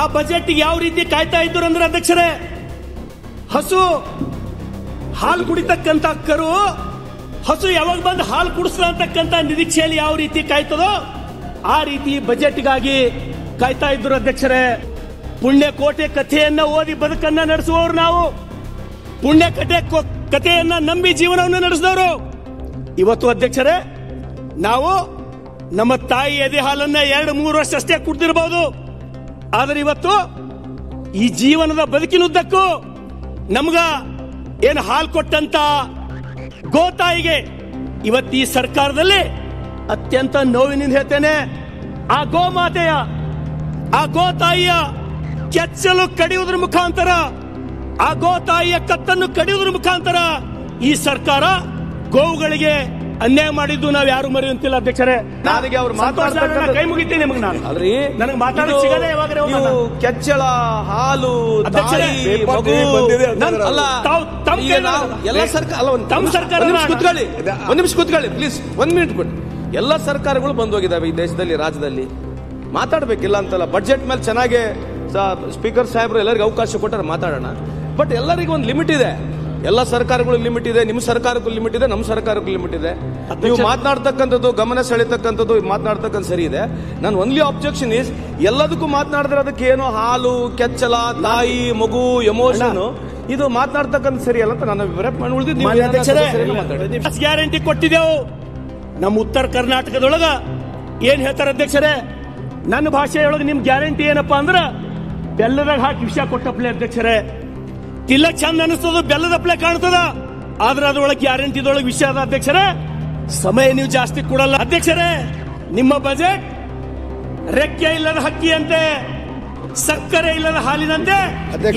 ಆ ಬಜೆಟ್ ಯಾವ ರೀತಿ ಕಾಯ್ತಾ ಇದ್ರು ಅಂದ್ರೆ ಅಧ್ಯಕ್ಷರೇ, ಹಸು ಹಾಲು ಕುಡಿತಕ್ಕಂತ ಕರು ಹಸು ಯಾವಾಗ ಬಂದು ಹಾಲು ಕುಡಿಸ್ಲ ಅಂತಕ್ಕಂತ ನಿರೀಕ್ಷೆಯಲ್ಲಿ ಯಾವ ರೀತಿ ಕಾಯ್ತದೋ ಆ ರೀತಿ ಬಜೆಟ್ಗಾಗಿ ಕಾಯ್ತಾ ಇದ್ರು ಅಧ್ಯಕ್ಷರೇ. ಪುಣ್ಯಕೋಟೆ ಕಥೆಯನ್ನ ಓದಿ ಬದುಕನ್ನ ನಡೆಸುವವರು ನಾವು, ಪುಣ್ಯಕಥೆ ಕಥೆಯನ್ನ ನಂಬಿ ಜೀವನವನ್ನು ನಡೆಸಿದವರು. ಇವತ್ತು ಅಧ್ಯಕ್ಷರೇ, ನಾವು ನಮ್ಮ ತಾಯಿ ಎದೆ ಹಾಲನ್ನ 2-3 ವರ್ಷ ಅಷ್ಟೇ ಕುಡ್ದಿರಬಹುದು, ಆದರೆ ಇವತ್ತು ಈ ಜೀವನದ ಬದುಕಿನುದ್ದಕ್ಕೂ ನಮ್ಗ ಏನು ಹಾಲು ಕೊಟ್ಟಂತ ಗೋತಾಯಿಗೆ ಇವತ್ತು ಈ ಸರ್ಕಾರದಲ್ಲಿ ಅತ್ಯಂತ ನೋವಿನಿಂದ ಹೇಳ್ತೇನೆ, ಆ ಗೋಮಾತೆಯ ಆ ಗೋತಾಯಿಯ ಕೆಚ್ಚಲು ಕಡಿಯುವುದರ ಮುಖಾಂತರ, ಆ ಗೋತಾಯಿಯ ಕತ್ತನ್ನು ಕಡಿಯುವುದರ ಮುಖಾಂತರ ಈ ಸರ್ಕಾರ ಗೋವುಗಳಿಗೆ ಅನ್ಯಾಯ ಮಾಡಿದ್ದು ನಾವು ಯಾರು ಮರೆಯುವಂತಿಲ್ಲ ಅಧ್ಯಕ್ಷರೇ. ನನಗೆ ಅವ್ರು ಕೈ ಮುಗಿತೀನಿ ನಿಮಗೆ, ನಾನು ನನಗೆ ಮಾತಾಡೋದು ಸಿಗದೆ ಯಾವಾಗ ಕೆಚ್ಚಲ ಹಾಲು ಅಧ್ಯಕ್ಷರೇ ಎಲ್ಲ ಸರ್ಕಾರ ಒಂದ್ ನಿಮಿಷ ಕೂತ್ಕೊಳ್ಳಿ ಪ್ಲೀಸ್, 1 ಮಿನಿಟ್ ಕೊಡಿ. ಎಲ್ಲ ಸರ್ಕಾರಗಳು ಬಂದೋಗಿದ್ದಾವೆ ಈ ದೇಶದಲ್ಲಿ, ರಾಜ್ಯದಲ್ಲಿ. ಮಾತಾಡ್ಬೇಕಿಲ್ಲ ಅಂತಲ್ಲ. ಬಜೆಟ್ ಮೇಲೆ ಚೆನ್ನಾಗಿ ಸ್ಪೀಕರ್ ಸಾಹೇಬ್ರು ಎಲ್ಲರಿಗೂ ಅವಕಾಶ ಕೊಟ್ಟರೆ ಮಾತಾಡೋಣ. ಬಟ್ ಎಲ್ಲರಿಗೂ ಒಂದು ಲಿಮಿಟ್ ಇದೆ. ಎಲ್ಲ ಸರ್ಕಾರಗಳು ಲಿಮಿಟ್ ಇದೆ, ನಿಮ್ಮ ಸರ್ಕಾರಕ್ಕೂ ಲಿಮಿಟ್ ಇದೆ, ನಮ್ಮ ಸರ್ಕಾರಕ್ಕೂ ಲಿಮಿಟ್ ಇದೆ. ನೀವು ಮಾತನಾಡ್ತಕ್ಕಂಥದ್ದು, ಗಮನ ಸೆಳೆತಕ್ಕಂಥದ್ದು ಮಾತನಾಡ್ತಕ್ಕಂಥ ಸರಿ ಇದೆ. ನಾನು ಒನ್ಲಿ ಆಬ್ಜೆಕ್ಷನ್ ಇಸ್, ಎಲ್ಲದಕ್ಕೂ ಮಾತನಾಡಿದ್ರೆ ಅದಕ್ಕೆ ಏನೋ ಹಾಲು, ಕೆಚ್ಚಲ, ತಾಯಿ, ಮಗು, ಎಮೋಷನ್ ಇದು ಮಾತನಾಡ್ತಕ್ಕಂಥ ಸರಿ ಅಲ್ಲ ಅಂತ ನಾನು ಉಳಿದಿದ್ದು. ಗ್ಯಾರಂಟಿ ಕೊಟ್ಟಿದ್ದೆವು. ನಮ್ಮ ಉತ್ತರ ಕರ್ನಾಟಕದೊಳಗ ಏನ್ ಹೇಳ್ತಾರೆ ಅಧ್ಯಕ್ಷರೇ, ನನ್ನ ಭಾಷೆಯೊಳಗೆ ನಿಮ್ ಗ್ಯಾರಂಟಿ ಏನಪ್ಪಾ ಅಂದ್ರ ಬೆಲ್ಲದಾಗ ಹಾಕಿ ವಿಷ ಕೊಟ್ಟಪ್ಲೆ ಅಧ್ಯಕ್ಷರೇ. ತಿಲ್ಲ ಚಂದ ಅನಿಸ್ತದ, ಬೆಲ್ಲದಪ್ಲೆ ಕಾಣ್ತದ, ಆದ್ರೆ ಅದ್ರೊಳಗೆ ಗ್ಯಾರಂಟಿದೊಳಗೆ ವಿಷಯ ಅದ ಅಧ್ಯಕ್ಷರೇ. ಸಮಯ ನೀವು ಜಾಸ್ತಿ ಕೊಡಲ್ಲ ಅಧ್ಯಕ್ಷರೇ. ನಿಮ್ಮ ಬಜೆಟ್ ರೆಕ್ಕೆ ಇಲ್ಲದ ಹಕ್ಕಿಯಂತೆ, ಸಕ್ಕರೆ ಇಲ್ಲದ ಹಾಲಿನಂತೆ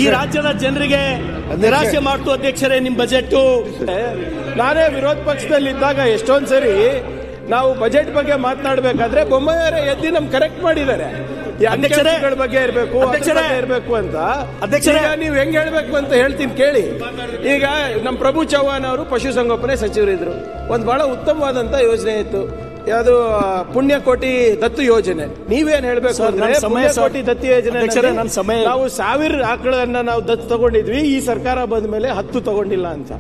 ಈ ರಾಜ್ಯದ ಜನರಿಗೆ ನಿರಾಶೆ ಮಾಡ್ತು ಅಧ್ಯಕ್ಷರೇ ನಿಮ್ಮ ಬಜೆಟ್. ನಾನೇ ವಿರೋಧ ಪಕ್ಷದಲ್ಲಿ ಇದ್ದಾಗ ಎಷ್ಟೊಂದ್ ಸರಿ ನಾವು ಬಜೆಟ್ ಬಗ್ಗೆ ಮಾತನಾಡಬೇಕಾದ್ರೆ ಬೊಮ್ಮಾಯಿಯವರೇ ಎದ್ದಿ ನಮ್ ಕರೆಕ್ಟ್ ಮಾಡಿದ್ದಾರೆ. ಅಧ್ಯಕ್ಷರ ಬಗ್ಗೆ ಇರಬೇಕು ಅಂತ. ಅಧ್ಯಕ್ಷರ ನೀವು ಹೆಂಗ್ ಹೇಳ್ಬೇಕು ಅಂತ ಹೇಳ್ತೀನಿ ಕೇಳಿ. ಈಗ ನಮ್ಮ ಪ್ರಭು ಚವ್ಹಾಣ್ ಅವರು ಪಶುಸಂಗೋಪನೆ ಸಚಿವರಿದ್ರು. ಒಂದು ಬಹಳ ಉತ್ತಮವಾದಂತ ಯೋಜನೆ ಇತ್ತು, ಯಾವುದು ಪುಣ್ಯಕೋಟಿ ದತ್ತು ಯೋಜನೆ. ನೀವೇನ್ ಹೇಳ್ಬೇಕು ಅಂದ್ರೆ ಪುಣ್ಯಕೋಟಿ ದತ್ತು ಯೋಜನೆ ನಾವು 1000 ಆಕಳನ್ನ ನಾವು ದತ್ತು ತಗೊಂಡಿದ್ವಿ, ಈ ಸರ್ಕಾರ ಬಂದ ಮೇಲೆ 10 ತಗೊಂಡಿಲ್ಲ ಅಂತ.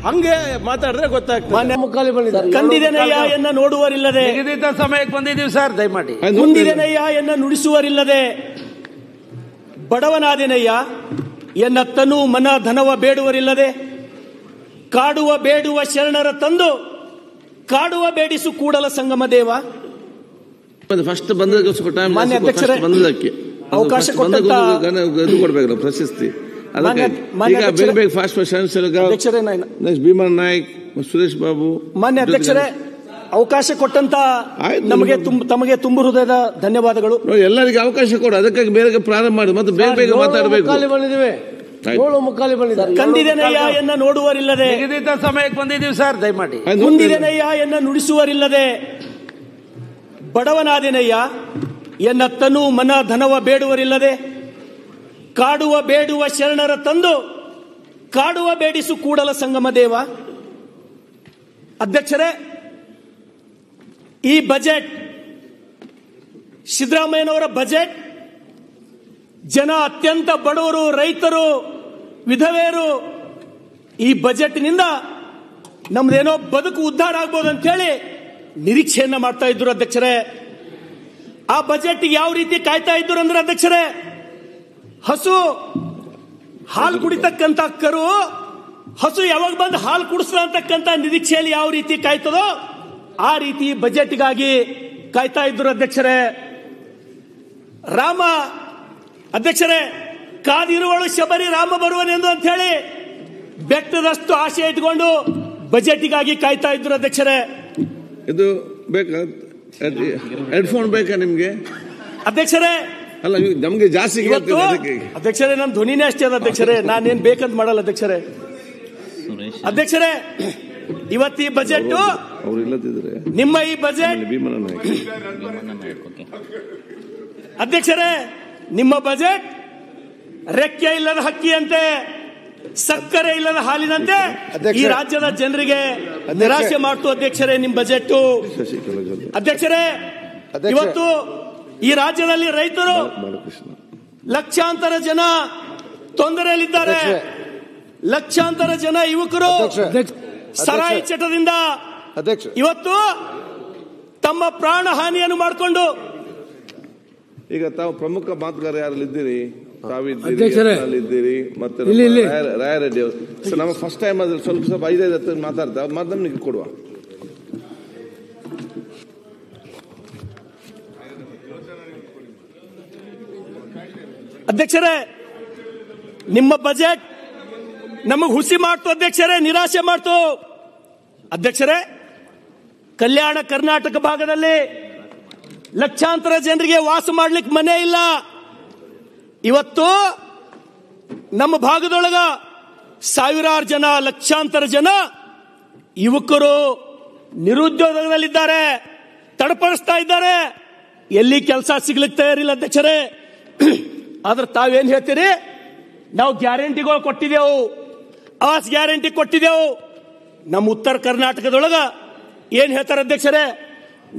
ಹಂಗೆ ಮಾತಾಡಿದ್ರೆ ಗೊತ್ತಾಗ್ತದೆ. ಕಂದಿದೆನಯ್ಯ ಎನ್ನ ನೋಡುವರಿಲ್ಲದೆ, ನಿಗದಿತ ಸಮಯಕ್ಕೆ ಬಂದಿದ್ದೀವಿ ಸರ್, ದಯಮಾಡಿ. ಮುಂದಿದೆನಯ್ಯ ಎನ್ನ ನುಡಿಸುವರಿಲ್ಲದೆ, ಬಡವನಾದಿನಯ್ಯ ಎನ್ನ ತನು ಮನ ಧನವ ಬೇಡುವರಿಲ್ಲದೆ, ಕಾಡುವ ಬೇಡುವ ಶರಣರ ತಂದು ಕಾಡುವ ಬೇಡಿಸು ಕೂಡಲ ಸಂಗಮ ದೇವ. ಫಸ್ಟ್ ಬಂದ ಮಾನ್ಯ ಅಧ್ಯಕ್ಷರೇ, ಅವಕಾಶ ಕೊಡ್ಬೇಕು ಪ್ರಶಸ್ತಿ. ಬೇಗ ಫಾಸ್ಟ್ ಭೀಮನ್ ನಾಯ್ಕ್, ಸುರೇಶ್ ಬಾಬು. ಮಾನ್ಯ ಅಧ್ಯಕ್ಷರೇ, ಅವಕಾಶ ಕೊಟ್ಟಂತ ತಮಗೆ ತುಂಬ ಹೃದಯದ ಧನ್ಯವಾದಗಳು. ಎಲ್ಲರಿಗೆ ಅವಕಾಶ ಕೊಡು, ಅದಕ್ಕಾಗಿ ಬೇರೆ ಪ್ರಾರಂಭ ಮಾಡಿ ಮತ್ತೆ ಬೇಗ ಬೇಗ ಮಾತಾಡಬೇಕು. ಕಂದಿದೆನಯ್ಯ ಎನ್ನ ನೋಡುವರಿಲ್ಲದೆ, ನಿಗದಿತ ಸಮಯಕ್ಕೆ ಬಂದಿದ್ದೀವಿ ಸರ್, ದಯಮಾಡಿ. ಮುಂದಿದೆನಯ್ಯ ಎನ್ನ ನುಡಿಸುವರಿಲ್ಲದೆ, ಬಡವನಾದಿನಯ್ಯ ಎನ್ನ ತನು ಮನ ಧನವ ಬೇಡುವರಿಲ್ಲದೆ, ಕಾಡುವ ಬೇಡುವ ಶರಣರ ತಂದು ಕಾಡುವ ಬೇಡಿಸು ಕೂಡಲ ಸಂಗಮ ದೇವ. ಅಧ್ಯಕ್ಷರೇ, ಈ ಬಜೆಟ್ ಸಿದ್ದರಾಮಯ್ಯನವರ ಬಜೆಟ್ ಜನ ಅತ್ಯಂತ ಬಡವರು, ರೈತರು, ವಿಧವೆಯರು ಈ ಬಜೆಟ್ನಿಂದ ನಮ್ದೇನೋ ಬದುಕು ಉದ್ಧಾರ ಆಗ್ಬೋದು ಅಂತ ಹೇಳಿ ನಿರೀಕ್ಷೆಯನ್ನ ಮಾಡ್ತಾ ಇದ್ರು ಅಧ್ಯಕ್ಷರೇ. ಆ ಬಜೆಟ್ ಯಾವ ರೀತಿ ಕಾಯ್ತಾ ಇದ್ರು ಅಂದ್ರೆ ಅಧ್ಯಕ್ಷರೇ, ಹಸು ಹಾಲು ಕುಡಿತಕ್ಕಂತ ಕರು ಹಸು ಯಾವಾಗ ಬಂದು ಹಾಲು ಕುಡಿಸ್ಲ ಅಂತಕ್ಕಂತ ನಿರೀಕ್ಷೆಯಲ್ಲಿ ಯಾವ ರೀತಿ ಕಾಯ್ತದೋ ಆ ರೀತಿ ಬಜೆಟ್ಗಾಗಿ ಕಾಯ್ತಾ ಇದ್ರು ಅಧ್ಯಕ್ಷರೇ. ರಾಮ ಅಧ್ಯಕ್ಷರೇ, ಕಾದಿರುವಳು ಶಬರಿ ರಾಮ ಬರುವನೆಂದು ಅಂತ ಹೇಳಿ ಬೆಟ್ಟದಷ್ಟು ಆಶೆ ಇಟ್ಕೊಂಡು ಬಜೆಟ್ಗಾಗಿ ಕಾಯ್ತಾ ಇದ್ರು ಅಧ್ಯಕ್ಷರೇ. ಇದು ಬೇಕಾ, ಹೆಡ್ಫೋನ್ ಬೇಕಾ ನಿಮ್ಗೆ ಅಧ್ಯಕ್ಷರೇ? ಅಲ್ಲ, ನಮ್ಗೆ ಜಾಸ್ತಿ ಅಧ್ಯಕ್ಷರೇ, ನನ್ನ ಧ್ವನಿನೇ ಅಷ್ಟೇ ಅದ ಅಧ್ಯಕ್ಷರೇ, ನಾನೇನ್ ಬೇಕಂತ ಮಾಡಲ್ಲ ಅಧ್ಯಕ್ಷರೇ. ಅಧ್ಯಕ್ಷರೇ, ಇವತ್ತು ಈ ಬಜೆಟ್, ನಿಮ್ಮ ಈ ಬಜೆಟ್ ಅಧ್ಯಕ್ಷರೇ, ನಿಮ್ಮ ಬಜೆಟ್ ರೆಕ್ಕೆ ಇಲ್ಲದ ಹಕ್ಕಿಯಂತೆ, ಸಕ್ಕರೆ ಇಲ್ಲದ ಹಾಲಿನಂತೆ ಈ ರಾಜ್ಯದ ಜನರಿಗೆ ನಿರಾಶೆ ಮಾಡ್ತು ಅಧ್ಯಕ್ಷರೇ ನಿಮ್ಮ ಬಜೆಟ್. ಅಧ್ಯಕ್ಷರೇ, ಇವತ್ತು ಈ ರಾಜ್ಯದಲ್ಲಿ ರೈತರು ಲಕ್ಷಾಂತರ ಜನ ತೊಂದರೆಯಲ್ಲಿದ್ದಾರೆ. ಲಕ್ಷಾಂತರ ಜನ ಯುವಕರು ಸರಾಯಿ ಚಟದಿಂದ ಇವತ್ತು ತಮ್ಮ ಪ್ರಾಣ ಹಾನಿಯನ್ನು ಮಾಡಿಕೊಂಡು ಈಗ ತಾವು ಪ್ರಮುಖ ಮಾತುಗಾರ ಯಾರಲ್ಲಿದ್ದೀರಿ? ತಾವಿದ್ದೀರಿ ಮತ್ತೆ ರಾಯರೆಡ್ಡಿ ಅವರು. ನಮ್ಮ ಫಸ್ಟ್ ಟೈಮ್ ಅದ್ರಲ್ಲಿ ಸ್ವಲ್ಪ 5-10 ಮಾತಾಡ್ತಾ ಮಾತನ್ನು ನಿಮಗೆ ಕೊಡುವ. ಅಧ್ಯಕ್ಷರೇ, ನಿಮ್ಮ ಬಜೆಟ್ ನಮಗೆ ಹುಸಿ ಮಾಡ್ತು ಅಧ್ಯಕ್ಷರೇ, ನಿರಾಶೆ ಮಾಡ್ತು ಅಧ್ಯಕ್ಷರೇ. ಕಲ್ಯಾಣ ಕರ್ನಾಟಕ ಭಾಗದಲ್ಲಿ ಲಕ್ಷಾಂತರ ಜನರಿಗೆ ವಾಸ ಮಾಡ್ಲಿಕ್ಕೆ ಮನೆ ಇಲ್ಲ. ಇವತ್ತು ನಮ್ಮ ಭಾಗದೊಳಗ ಸಾವಿರಾರು ಜನ, ಲಕ್ಷಾಂತರ ಜನ ಯುವಕರು ನಿರುದ್ಯೋಗದಲ್ಲಿದ್ದಾರೆ, ತಡಪಡಿಸ್ತಾ ಇದ್ದಾರೆ, ಎಲ್ಲಿ ಕೆಲಸ ಸಿಗ್ಲಿಕ್ಕೆ ತಯಾರಿಲ್ಲ ಅಧ್ಯಕ್ಷರೇ. ಆದ್ರೆ ತಾವೇನ್ ಹೇಳ್ತೀರಿ? ನಾವು ಗ್ಯಾರಂಟಿಗಳು ಕೊಟ್ಟಿದ್ದೆವು, ಆವಾಸ್ ಗ್ಯಾರಂಟಿ ಕೊಟ್ಟಿದ್ದೆವು. ನಮ್ಮ ಉತ್ತರ ಕರ್ನಾಟಕದೊಳಗ ಏನ್ ಹೇಳ್ತಾರೆ ಅಧ್ಯಕ್ಷರೇ?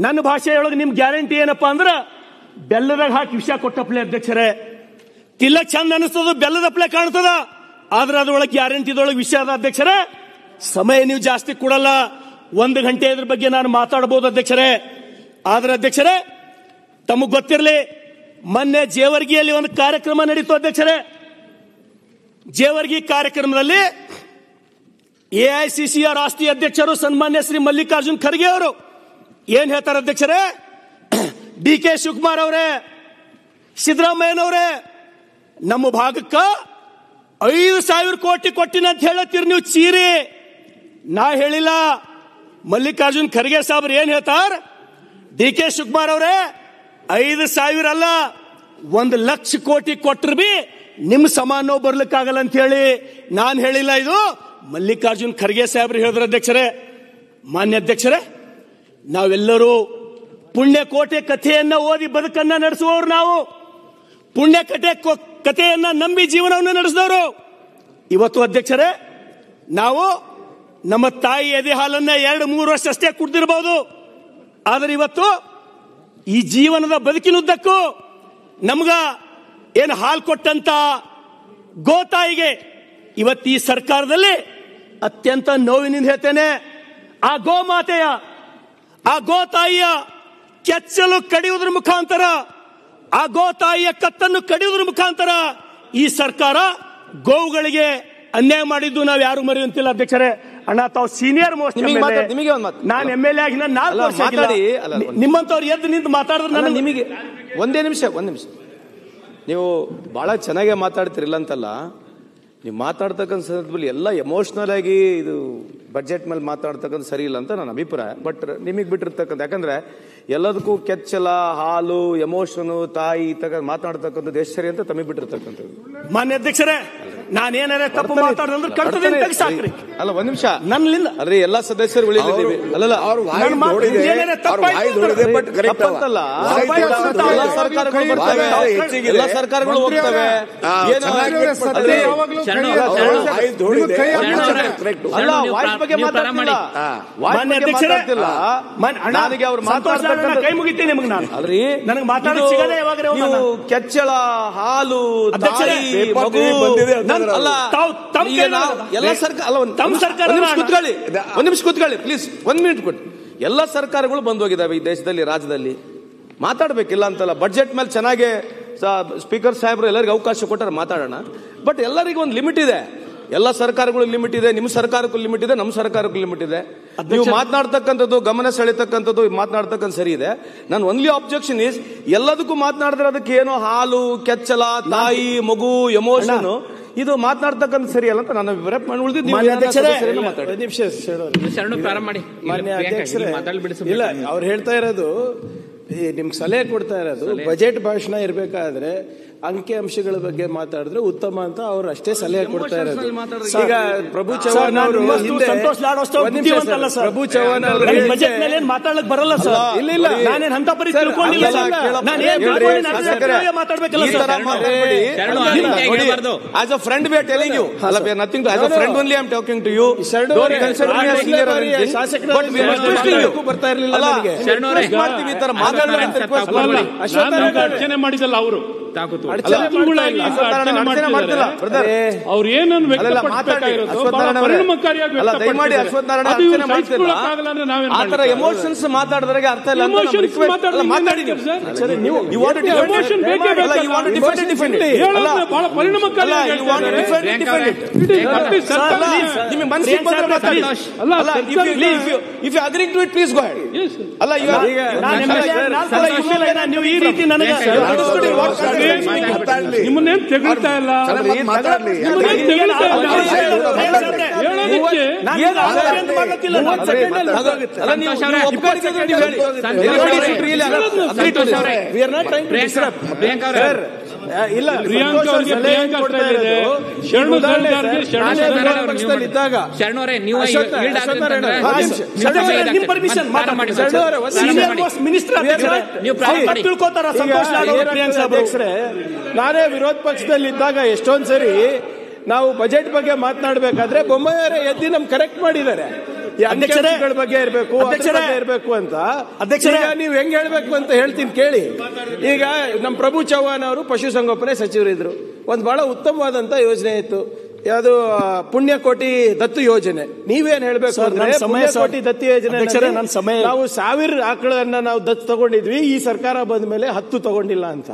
ನನ್ನ ಭಾಷೆಯೊಳಗೆ ನಿಮ್ ಗ್ಯಾರಂಟಿ ಏನಪ್ಪಾ ಅಂದ್ರ ಬೆಲ್ಲದಾಗ ಹಾಕಿ ವಿಷ ಕೊಟ್ಟಪ್ಲೆ ಅಧ್ಯಕ್ಷರೇ. ತಿಲ್ಲಕ್ ಚಂದ ಅನಿಸ್ತದ, ಬೆಲ್ಲದಪ್ಲೆ ಕಾಣ್ತದ, ಆದ್ರೆ ಅದ್ರೊಳಗೆ ಗ್ಯಾರಂಟಿದೊಳಗೆ ವಿಷಯ ಅದ ಅಧ್ಯಕ್ಷರೇ. ಸಮಯ ನೀವು ಜಾಸ್ತಿ ಕೊಡಲ್ಲ, 1 ಗಂಟೆ ಇದ್ರ ಬಗ್ಗೆ ನಾನು ಮಾತಾಡಬಹುದು ಅಧ್ಯಕ್ಷರೇ. ಆದ್ರೆ ಅಧ್ಯಕ್ಷರೇ, ತಮಗ್ ಗೊತ್ತಿರಲಿ, ಮೊನ್ನೆ ಜೇವರ್ಗಿಯಲ್ಲಿ ಒಂದು ಕಾರ್ಯಕ್ರಮ ನಡೀತು ಅಧ್ಯಕ್ಷರೇ. ಜೇವರ್ಗಿ ಕಾರ್ಯಕ್ರಮದಲ್ಲಿ ಎಐಸಿಸಿಯ ರಾಷ್ಟ್ರೀಯ ಅಧ್ಯಕ್ಷರು ಸನ್ಮಾನ್ಯ ಶ್ರೀ ಮಲ್ಲಿಕಾರ್ಜುನ್ ಖರ್ಗೆ ಅವರು ಏನ್ ಹೇಳ್ತಾರೆ ಅಧ್ಯಕ್ಷರೇ? DK ಶಿವಕುಮಾರ್ ಅವರೇ, ಸಿದ್ದರಾಮಯ್ಯನವರೇ, ನಮ್ಮ ಭಾಗಕ್ಕ 5,000 ಕೋಟಿ ಕೊಟ್ಟಿನ ಅಂತ ಹೇಳತ್ತೀರಿ ನೀವು ಚೀರಿ. ನಾ ಹೇಳಿಲ್ಲ, ಮಲ್ಲಿಕಾರ್ಜುನ್ ಖರ್ಗೆ ಸಾಬ್ರು ಏನ್ ಹೇಳ್ತಾರ? DK ಶಿವಕುಮಾರ್ ಅವರೇ, 5,000 ಅಲ್ಲ, 1,00,000 ಕೋಟಿ ಕೊಟ್ಟರು ಬಿ ನಿಮ್ ಸಮಾನ ಬರ್ಲಿಕ್ಕಾಗಲ್ಲ ಅಂತ ಹೇಳಿ ನಾನು ಹೇಳಿಲ್ಲ. ಇದು ಮಲ್ಲಿಕಾರ್ಜುನ್ ಖರ್ಗೆ ಸಾಹೇಬ್ರು ಹೇಳಿದ್ರು ಅಧ್ಯಕ್ಷರೇ. ಮಾನ್ಯ ಅಧ್ಯಕ್ಷರೇ, ನಾವೆಲ್ಲರೂ ಪುಣ್ಯಕೋಟೆ ಕಥೆಯನ್ನ ಓದಿ ಬದುಕನ್ನ ನಡೆಸುವವರು. ನಾವು ಪುಣ್ಯಕಥೆ ಕಥೆಯನ್ನ ನಂಬಿ ಜೀವನವನ್ನು ನಡೆಸಿದವರು. ಇವತ್ತು ಅಧ್ಯಕ್ಷರೇ, ನಾವು ನಮ್ಮ ತಾಯಿ ಎದೆ ಹಾಲನ್ನ 2-3 ವರ್ಷ ಅಷ್ಟೇ ಕುಡ್ದಿರಬಹುದು. ಆದ್ರೆ ಇವತ್ತು ಈ ಜೀವನದ ಬದುಕಿನುದ್ದಕ್ಕೂ ನಮ್ಗ ಏನು ಹಾಲು ಕೊಟ್ಟಂತ ಗೋತಾಯಿಗೆ ಇವತ್ತು ಈ ಸರ್ಕಾರದಲ್ಲಿ ಅತ್ಯಂತ ನೋವಿನಿಂದ ಹೇಳ್ತೇನೆ, ಆ ಗೋಮಾತೆಯ, ಆ ಗೋತಾಯಿಯ ಕೆಚ್ಚಲು ಕಡಿಯುವುದರ ಮುಖಾಂತರ, ಆ ಗೋತಾಯಿಯ ಕತ್ತನ್ನು ಕಡಿಯುವುದರ ಮುಖಾಂತರ ಈ ಸರ್ಕಾರ ಗೋವುಗಳಿಗೆ ಅನ್ಯಾಯ ಮಾಡಿದ್ದು ನಾವು ಯಾರು ಮರೆಯುವಂತಿಲ್ಲ ಅಧ್ಯಕ್ಷರೇ. ಅಣ್ಣ, ತಾವು ಸೀನಿಯರ್ ಮೋಸ್ಟ್ ನಾನು MLA ಆಗಿ 4 ವರ್ಷ ನಿಮ್ಮಂತವ್ರು ಎದ್ದು ನಿಂತು ಮಾತಾಡಿದ್ರೆ ನಿಮಗೆ ಒಂದೇ ನಿಮಿಷ ನೀವು ಬಹಳ ಚೆನ್ನಾಗೇ ಮಾತಾಡ್ತಿರಿಲ್ಲ ಅಂತಲ್ಲ. ನೀವು ಮಾತಾಡ್ತಕ್ಕಂಥ ಸಂದರ್ಭದಲ್ಲಿ ಎಲ್ಲ ಎಮೋಷನಲ್ ಆಗಿ ಇದು ಬಜೆಟ್ ಮೇಲೆ ಮಾತಾಡ್ತಕ್ಕಂಥ ಸರಿ ಇಲ್ಲ ಅಂತ ನನ್ನ ಅಭಿಪ್ರಾಯ. ಬಟ್ ನಿಮಗೆ ಬಿಟ್ಟಿರ್ತಕ್ಕಂಥ, ಯಾಕಂದ್ರೆ ಎಲ್ಲದಕ್ಕೂ ಕೆಚ್ಚಲ, ಹಾಲು, ಎಮೋಷನು, ತಾಯಿ ಮಾತಾಡ್ತಕ್ಕಂಥದ್ದು ಎಷ್ಟು ಸರಿ ಅಂತ ತಮಗೆ ಬಿಟ್ಟಿರ್ತಕ್ಕಂಥದ್ದು. ಮಾನ್ಯ ಅಧ್ಯಕ್ಷರೇ, ನಾನೇನಾರ ತಪ್ಪು ಮಾತಾಡಿದ್ರೆ ಸಾಕ್ರಿ. ಅಲ್ಲ, ಒಂದ್ ನಿಮಿಷ ನನ್ನಿಂದ ಅಲ್ರಿ, ಎಲ್ಲಾ ಸದಸ್ಯರು ಉಳಿದಿದ್ದೀವಿ. ಅಲ್ಲಲ್ಲ, ಎಲ್ಲ ಸರ್ಕಾರಗಳು ಹೋಗ್ತವೆ. ಅಲ್ಲ, ವಾಯ್ಸ್ ಬಗ್ಗೆ ಮಾತಾಡ್ತಿಲ್ಲ. ನನಗೆ ಅವ್ರು ಮಾತಾಡ್ತಕ್ಕಂಥ ಕೈ ಮುಗಿತೀನಿ ನಿಮಗೆ. ನಾನು ಅಲ್ರಿ, ನನಗೆ ಮಾತಾಡೋದು ಸಿಗದೆ ಯಾವಾಗ ಕೆಚ್ಚಲ, ಹಾಲು, ತಾಯಿ, ಮಗು ಅಲ್ಲ, ಎಲ್ಲ ಸರ್ಕಾರ ಒಂದ್ ನಿಮಿಷ ಕೂತ್ಕೊಳ್ಳಿ ಪ್ಲೀಸ್, 1 ಮಿನಿಟ್ ಕೊಡಿ. ಎಲ್ಲ ಸರ್ಕಾರಗಳು ಬಂದ್ ಹೋಗಿದಾವೆ ಈ ದೇಶದಲ್ಲಿ, ರಾಜ್ಯದಲ್ಲಿ. ಮಾತಾಡ್ಬೇಕಿಲ್ಲ ಅಂತಲ್ಲ. ಬಜೆಟ್ ಮೇಲೆ ಚೆನ್ನಾಗಿ ಸ್ಪೀಕರ್ ಸಾಹೇಬ್ರು ಎಲ್ಲರಿಗೂ ಅವಕಾಶ ಕೊಟ್ಟರೆ ಮಾತಾಡೋಣ. ಬಟ್ ಎಲ್ಲರಿಗೂ ಒಂದು ಲಿಮಿಟ್ ಇದೆ. ಎಲ್ಲ ಸರ್ಕಾರಗಳು ಲಿಮಿಟ್ ಇದೆ. ನಿಮ್ಮ ಸರ್ಕಾರಕ್ಕೂ ಲಿಮಿಟ್ ಇದೆ, ನಮ್ಮ ಸರ್ಕಾರಕ್ಕೂ ಲಿಮಿಟ್ ಇದೆ. ನೀವು ಮಾತನಾಡ್ತಕ್ಕಂಥದ್ದು, ಗಮನ ಸೆಳೆತಕ್ಕಂಥದ್ದು ಮಾತನಾಡ್ತಕ್ಕಂಥ ಸರಿ ಇದೆ. ನಾನು ಓನ್ಲಿ ಅಬ್ಜೆಕ್ಷನ್ ಇಸ್, ಎಲ್ಲದಕ್ಕೂ ಮಾತನಾಡಿದ್ರೆ ಅದಕ್ಕೆ ಏನೋ ಹಾಲು, ಕೆಚ್ಚಲ, ತಾಯಿ, ಮಗು, ಎಮೋಷನ್, ಇದು ಮಾತನಾಡ್ತಕ್ಕಂಥ ಸರಿ ಅಲ್ಲ ಅಂತ ನಾನು ಅಭಿಪ್ರಾಯ. ಉಳಿದಿದ್ದು ಇಲ್ಲ, ಅವ್ರು ಹೇಳ್ತಾ ಇರೋದು, ನಿಮ್ಗೆ ಸಲಹೆ ಕೊಡ್ತಾ ಇರೋದು, ಬಜೆಟ್ ಭಾಷಣ ಇರಬೇಕಾದ್ರೆ ಅಂಕಿ ಅಂಶಗಳ ಬಗ್ಗೆ ಮಾತಾಡಿದ್ರೆ ಉತ್ತಮ ಅಂತ ಅವ್ರು ಅಷ್ಟೇ ಸಲಹೆ ಕೊಡ್ತಾ ಇರೋದು. ಈಗ ಪ್ರಭು ಚವ್ಹಾಣ್ ಅವರು ಪ್ರಭು ಚವ್ಹಾಣ್ ಅವರು ಬಜೆಟ್ ಮೇಲೆ ಮಾತಾಡಕ್ ಬರಲ್ಲ ಸರ್. ಇಲ್ಲ, ನಾನೇನ್ ಅಂತ ಪರಿ ತಿಳ್ಕೊಂಡಿಲ್ಲ. As a friend we are telling you, nothing as a friend only I am talking to you. ಬರ್ತಾ ಇರಲಿಲ್ಲ. ಮಾಡ್ತೀವಿ ಈ ತರ ಮಾತಾಡೋಣ ಅಂತ ರಿಕ್ವೆಸ್ಟ್ ಅರ್ಚನೆ ಮಾಡಿದಲ್ಲ ಅವರು. ಅವ್ರು ಏನನ್ನು ವ್ಯಕ್ತಪಡಿಸಬೇಕಾಗಿರುತ್ತೋ ಪರಿಣಾಮಕಾರಿಯಾಗಿ ಆತರ ಎಮೋಷನ್ಸ್ ಮಾತಾಡಿದ್ರೆ ಅರ್ಥ ಇಲ್ಲ. ಬಹಳ ಪರಿಣಾಮಕಾರಿ if you agree to it, please go ahead. Yes. Allah, you are. ನೀವು ಈ ರೀತಿ ನನಗೆ ನಿಮ್ಮನ್ನೇನು ತೆಗಳ್ತಾ ಇಲ್ಲ. ಇಲ್ಲ, ಪ್ರಿಯಾಂಕಾ ಅವರಿಗೆ ಪ್ರಿಯಾಂಕಾ ಸ್ಟೈಲ್ ಇದೆ, ಶರಣು ಇದ್ದಾಗ ಶರಣವರೇ ನೀವು ನಾನೇ ವಿರೋಧ ಪಕ್ಷದಲ್ಲಿದ್ದಾಗ ಎಷ್ಟೊಂದ್ ಸರಿ ನಾವು ಬಜೆಟ್ ಬಗ್ಗೆ ಮಾತನಾಡಬೇಕಾದ್ರೆ ಬೊಮ್ಮಾಯಿಯವರೇ ಎದ್ದು ನಮ್ ಕರೆಕ್ಟ್ ಮಾಡಿದ್ದಾರೆ. ಅಧ್ಯಕ್ಷರ ಬಗ್ಗೆ ಇರಬೇಕು ಅಂತ. ಅಧ್ಯಕ್ಷರ ನೀವು ಹೆಂಗ್ ಹೇಳ್ಬೇಕು ಅಂತ ಹೇಳ್ತೀನಿ ಕೇಳಿ. ಈಗ ನಮ್ ಪ್ರಭು ಚವ್ಹಾಣ್ ಅವರು ಪಶುಸಂಗೋಪನೆ ಸಚಿವರಿದ್ರು. ಒಂದ್ ಬಹಳ ಉತ್ತಮವಾದಂತ ಯೋಜನೆ ಇತ್ತು, ಯಾವುದು ಪುಣ್ಯಕೋಟಿ ದತ್ತು ಯೋಜನೆ. ನೀವೇನ್ ಹೇಳ್ಬೇಕು ಅಂದ್ರೆ ಪುಣ್ಯಕೋಟಿ ದತ್ತು ಯೋಜನೆ ನಾವು 1000 ಆಕಳನ್ನ ನಾವು ದತ್ತು ತಗೊಂಡಿದ್ವಿ, ಈ ಸರ್ಕಾರ ಬಂದ ಮೇಲೆ 10 ತಗೊಂಡಿಲ್ಲ ಅಂತ.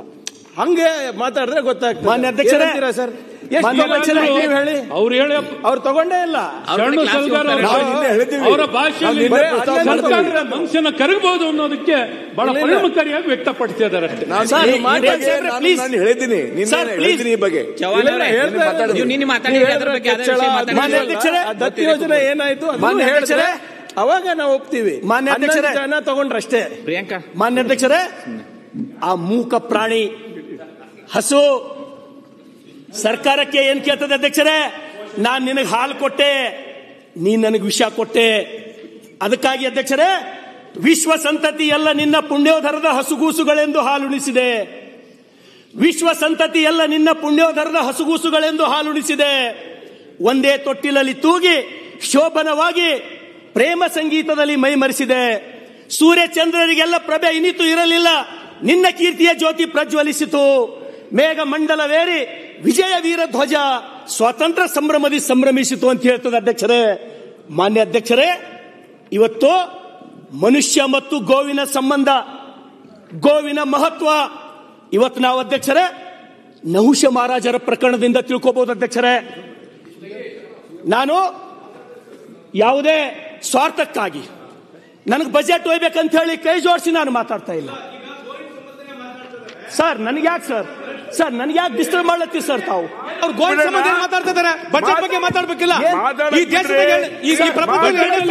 ಹಂಗೆ ಮಾತಾಡಿದ್ರೆ ಗೊತ್ತಾಗ್ತದೆ. ಮಾನ್ಯ ಅಧ್ಯಕ್ಷರೇ ಸರ್, ನೀವು ಹೇಳಿ. ಅವ್ರು ತಗೊಂಡೇ ಇಲ್ಲ. ಅವರ ಭಾಷೆಯಲ್ಲಿ ಸರ್ಕಾರದ ಮನುಷ್ಯನ ಕರಗಬಹುದು ಅನ್ನೋದಕ್ಕೆ ಬಹಳ ಪರಿಣಾಮಕಾರಿಯಾಗಿ ವ್ಯಕ್ತಪಡಿಸಿದ್ದಾರೆ ಅಷ್ಟೇ. ಹೇಳಿದ್ದೀನಿ ಈ ಬಗ್ಗೆ. ದತ್ತು ಯೋಜನೆ ಏನಾಯ್ತು ಹೇಳಿದ್ರೆ ಅವಾಗ ನಾವು ಒಪ್ತೀವಿ. ಮಾನ್ಯ ಅಧ್ಯಕ್ಷರೇ ಜನ ತಗೊಂಡ್ರಷ್ಟೇ. ಪ್ರಿಯಾಂಕಾ, ಮಾನ್ಯ ಅಧ್ಯಕ್ಷರೇ, ಆ ಮೂಕ ಪ್ರಾಣಿ ಹಸು ಸರ್ಕಾರಕ್ಕೆ ಏನ್ ಕೇಳ್ತದೆ? ಅಧ್ಯಕ್ಷರೇ, ನಾನ್ ನಿನಗೆ ಹಾಲು ಕೊಟ್ಟೆ, ನೀನ್ ನನಗೆ ವಿಷ ಕೊಟ್ಟೆ. ಅದಕ್ಕಾಗಿ ಅಧ್ಯಕ್ಷರೇ, ವಿಶ್ವ ಸಂತತಿ ಎಲ್ಲ ನಿನ್ನ ಪುಣ್ಯೋಧರದ ಹಸುಗೂಸುಗಳೆಂದು ಹಾಲುಣಿಸಿದೆ. ವಿಶ್ವ ಸಂತತಿ ಎಲ್ಲ ನಿನ್ನ ಪುಣ್ಯೋಧರದ ಹಸುಗೂಸುಗಳೆಂದು ಹಾಲುಣಿಸಿದೆ. ಒಂದೇ ತೊಟ್ಟಿಲಲ್ಲಿ ತೂಗಿ ಶೋಭನವಾಗಿ ಪ್ರೇಮ ಸಂಗೀತದಲ್ಲಿ ಮೈಮರೆಸಿದೆ. ಸೂರ್ಯಚಂದ್ರರಿಗೆಲ್ಲ ಪ್ರಭೆ ಇನಿತು ಇರಲಿಲ್ಲ, ನಿನ್ನ ಕೀರ್ತಿಯ ಜ್ಯೋತಿ ಪ್ರಜ್ವಲಿಸಿತು. ಮೇಘ ಮಂಡಲವೇರಿ ವಿಜಯ ವೀರ ಧ್ವಜ ಸ್ವಾತಂತ್ರ್ಯ ಸಂಭ್ರಮದಿ ಸಂಭ್ರಮಿಸಿತು ಅಂತ ಹೇಳ್ತದೆ. ಅಧ್ಯಕ್ಷರೇ, ಮಾನ್ಯ ಅಧ್ಯಕ್ಷರೇ, ಇವತ್ತು ಮನುಷ್ಯ ಮತ್ತು ಗೋವಿನ ಸಂಬಂಧ, ಗೋವಿನ ಮಹತ್ವ ಇವತ್ತು ನಾವು ಅಧ್ಯಕ್ಷರೇ ನಹುಷ ಮಹಾರಾಜರ ಪ್ರಕರಣದಿಂದ ತಿಳ್ಕೋಬಹುದು. ಅಧ್ಯಕ್ಷರೇ, ನಾನು ಯಾವುದೇ ಸ್ವಾರ್ಥಕ್ಕಾಗಿ ನನಗೆ ಬಜೆಟ್ ಒಯ್ಬೇಕಂತ ಹೇಳಿ ಕೈ ಜೋಡಿಸಿ ನಾನು ಮಾತಾಡ್ತಾ ಇಲ್ಲ ಸರ್. ನನಗೆ ಯಾಕೆ ಸರ್ ನನಗೆ ಯಾಕೆ ಡಿಸ್ಟರ್ಬ್ ಮಾಡ್ಲತ್ತೀವಿ ಸರ್? ತಾವು ಅವ್ರು ಗೋಲ್ಡ್ ಸಂಬಂಧ ಮಾತಾಡ್ತಾ ಇದ್ದಾರೆ, ಬಜೆಟ್ ಬಗ್ಗೆ ಮಾತಾಡ್ಬೇಕಿಲ್ಲ. ಈ ದೇಶದಲ್ಲಿ ಈ ಪ್ರಪಂಚದಲ್ಲಿ